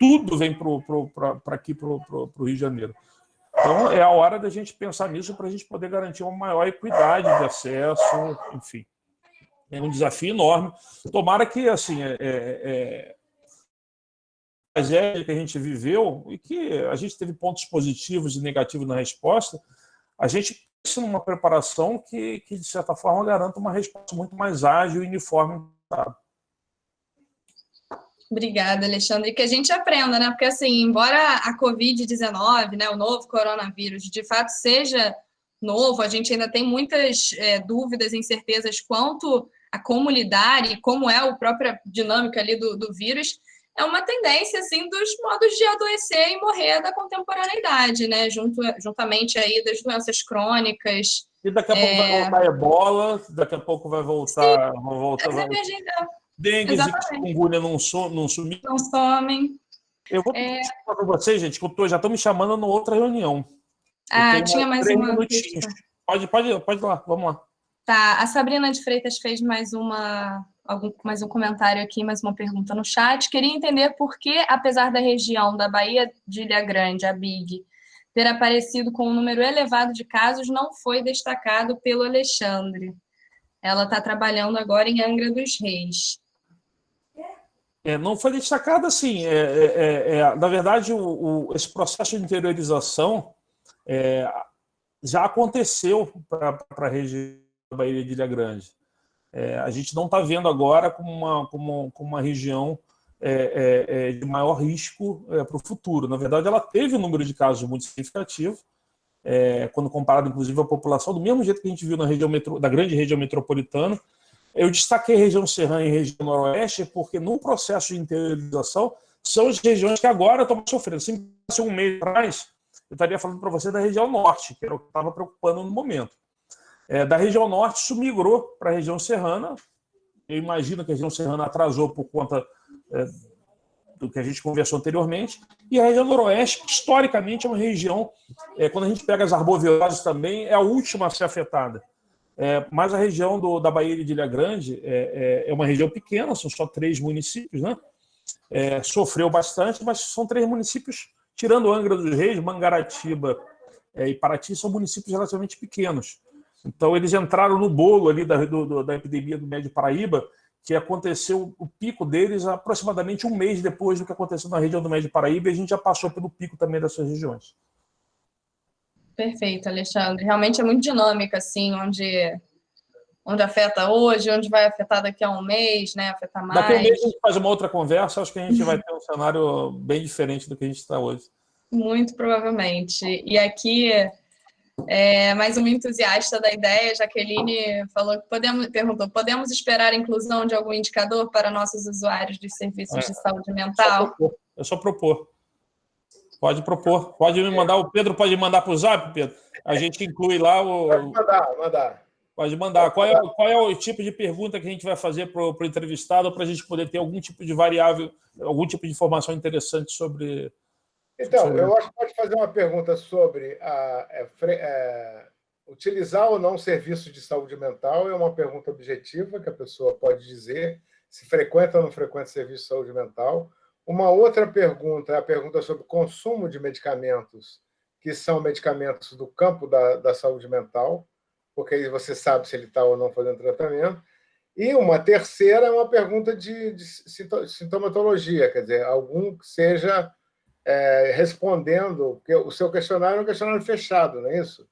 C: Tudo vem para aqui, para o Rio de Janeiro. Então, é a hora da gente pensar nisso para a gente poder garantir uma maior equidade de acesso, enfim. É um desafio enorme. Tomara que, assim, a tragédia que a gente viveu e que a gente teve pontos positivos e negativos na resposta, a gente pense numa preparação que, de certa forma, garanta uma resposta muito mais ágil e uniforme.
A: Obrigada, Alexandre. E que a gente aprenda, né? Porque, assim, embora a Covid-19, né, o novo coronavírus, de fato seja novo, a gente ainda tem muitas dúvidas e incertezas quanto a como lidar e como é a própria dinâmica ali do vírus, é uma tendência, assim, dos modos de adoecer e morrer da contemporaneidade, né? Juntamente aí das doenças crônicas.
C: E daqui a pouco vai voltar a ebola, daqui a pouco vai voltar... Dengue e chikungunya não sumiram.
A: Não somem.
C: Eu vou pedir para vocês, gente, que já estão me chamando numa outra reunião.
A: Tinha mais
C: 3
A: uma
C: minutinhos. Pode ir lá, vamos lá.
A: Tá, a Sabrina de Freitas fez mais um comentário aqui, mais uma pergunta no chat. Queria entender por que, apesar da região da Baía de Ilha Grande, a BIG, ter aparecido com um número elevado de casos, não foi destacado pelo Alexandre. Ela está trabalhando agora em Angra dos Reis.
C: Não foi destacado assim. Na verdade, esse processo de interiorização já aconteceu para a região da Baía de Ilha Grande. A gente não está vendo agora como uma região de maior risco para o futuro. Na verdade, ela teve um número de casos muito significativo, quando comparado, inclusive, à população, do mesmo jeito que a gente viu na região da grande região metropolitana. Eu destaquei a região serrana e a região noroeste porque, no processo de interiorização, são as regiões que agora estão sofrendo. Se fosse um mês atrás, eu estaria falando para você da região norte, que era o que estava preocupando no momento. Da região norte, isso migrou para a região serrana. Eu imagino que a região serrana atrasou por conta do que a gente conversou anteriormente. E a região noroeste, historicamente, é uma região, quando a gente pega as arboviroses também, é a última a ser afetada. Mas a região da Baía de Ilha Grande é uma região pequena, são só 3 municípios, né? Sofreu bastante, mas são 3 municípios, tirando Angra dos Reis, Mangaratiba e Paraty, são municípios relativamente pequenos. Então, eles entraram no bolo ali da epidemia do Médio Paraíba, que aconteceu o pico deles aproximadamente um mês depois do que aconteceu na região do Médio Paraíba, e a gente já passou pelo pico também dessas regiões.
A: Perfeito, Alexandre. Realmente é muito dinâmica, assim, onde afeta hoje, onde vai afetar daqui a um mês, né? Afetar mais.
C: Daqui a um mês a gente faz uma outra conversa, acho que a gente vai ter um cenário bem diferente do que a gente está hoje.
A: Muito provavelmente. E aqui, mais uma entusiasta da ideia, Jaqueline, perguntou: podemos esperar a inclusão de algum indicador para nossos usuários dos serviços de saúde mental?
C: É só propor. Pode propor. Pode me mandar, o Pedro pode mandar para o Zap, Pedro. A gente inclui lá o...
B: Pode mandar.
C: Pode mandar. Qual é o tipo de pergunta que a gente vai fazer para o entrevistado para a gente poder ter algum tipo de variável, algum tipo de informação interessante sobre...
B: Então, eu acho que pode fazer uma pergunta sobre utilizar ou não serviço de saúde mental. É uma pergunta objetiva que a pessoa pode dizer se frequenta ou não frequenta serviço de saúde mental. Uma outra pergunta é a pergunta sobre consumo de medicamentos, que são medicamentos do campo da saúde mental, porque aí você sabe se ele está ou não fazendo tratamento. E uma terceira é uma pergunta de sintomatologia, quer dizer, algum que seja respondendo, porque o seu questionário é um questionário fechado, não é isso?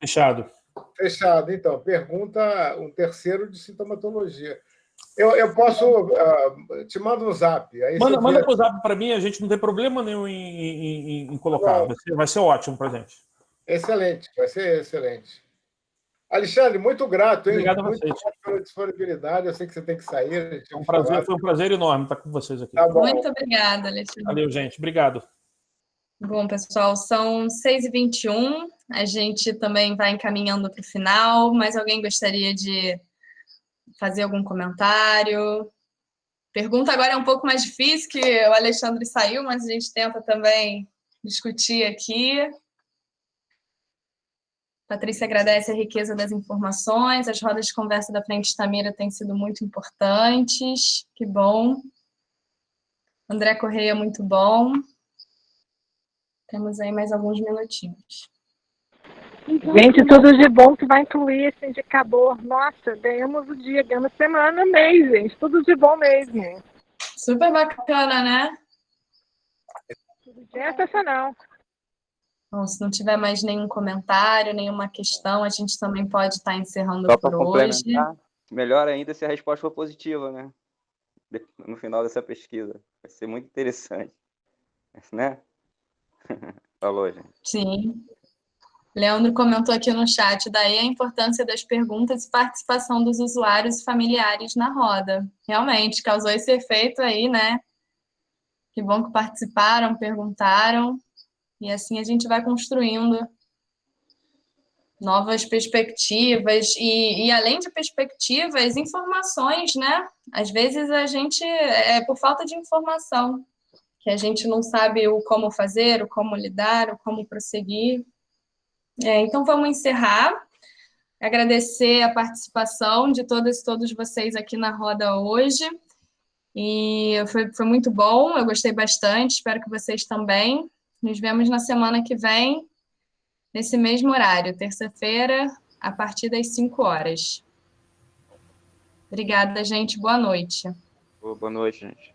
B: Fechado. Então, pergunta um terceiro de sintomatologia. Eu posso... te mando no Zap. Aí
C: manda para o Zap para mim, a gente não tem problema nenhum em colocar. Vai ser ótimo para a gente.
B: Excelente, vai ser excelente. Alexandre, muito grato, hein?
C: Obrigado a vocês.
B: Muito grato pela disponibilidade. Eu sei que você tem que sair.
C: Foi um prazer enorme estar com vocês aqui.
B: Tá bom.
A: Muito obrigada, Alexandre.
C: Valeu, gente. Obrigado.
A: Bom, pessoal, são 6h21. A gente também vai encaminhando para o final. Mas alguém gostaria de fazer algum comentário? Pergunta agora é um pouco mais difícil, que o Alexandre saiu, mas a gente tenta também discutir aqui. Patrícia agradece a riqueza das informações. As rodas de conversa da Frente Estamira têm sido muito importantes. Que bom. André Correia, muito bom. Temos aí mais alguns minutinhos.
D: Gente, tudo de bom que vai incluir esse indicador. Nossa, ganhamos o dia, ganhamos semana, mês, gente. Tudo de bom mesmo.
A: Super bacana, né?
D: Tudo sensacional.
A: Bom, se não tiver mais nenhum comentário, nenhuma questão, a gente também pode estar encerrando
E: Só
A: por hoje.
E: Melhor ainda se a resposta for positiva, né? No final dessa pesquisa. Vai ser muito interessante. Né? Falou, gente.
A: Sim. Leandro comentou aqui no chat, daí a importância das perguntas e participação dos usuários e familiares na roda. Realmente, causou esse efeito aí, né? Que bom que participaram, perguntaram, e assim a gente vai construindo novas perspectivas, e além de perspectivas, informações, né? Às vezes a gente, é por falta de informação, que a gente não sabe o como fazer, o como lidar, o como prosseguir. Então, vamos encerrar. Agradecer a participação de todas e todos vocês aqui na roda hoje. E foi muito bom, eu gostei bastante, espero que vocês também. Nos vemos na semana que vem, nesse mesmo horário, terça-feira, a partir das 5 horas. Obrigada, gente. Boa noite.
E: Boa noite, gente.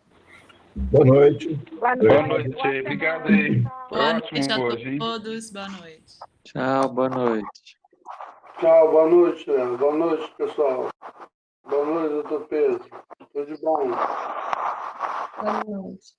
B: Boa noite.
D: Boa
F: Boa
D: noite.
F: noite. Obrigado aí.
G: Boa
F: Ótimo
G: noite a
F: hoje, hein?
G: todos. Boa noite.
H: Tchau, boa noite.
I: Tchau, boa noite, Leandro. Boa noite, pessoal. Boa noite, doutor Pedro. Tudo de bom.
A: Boa noite.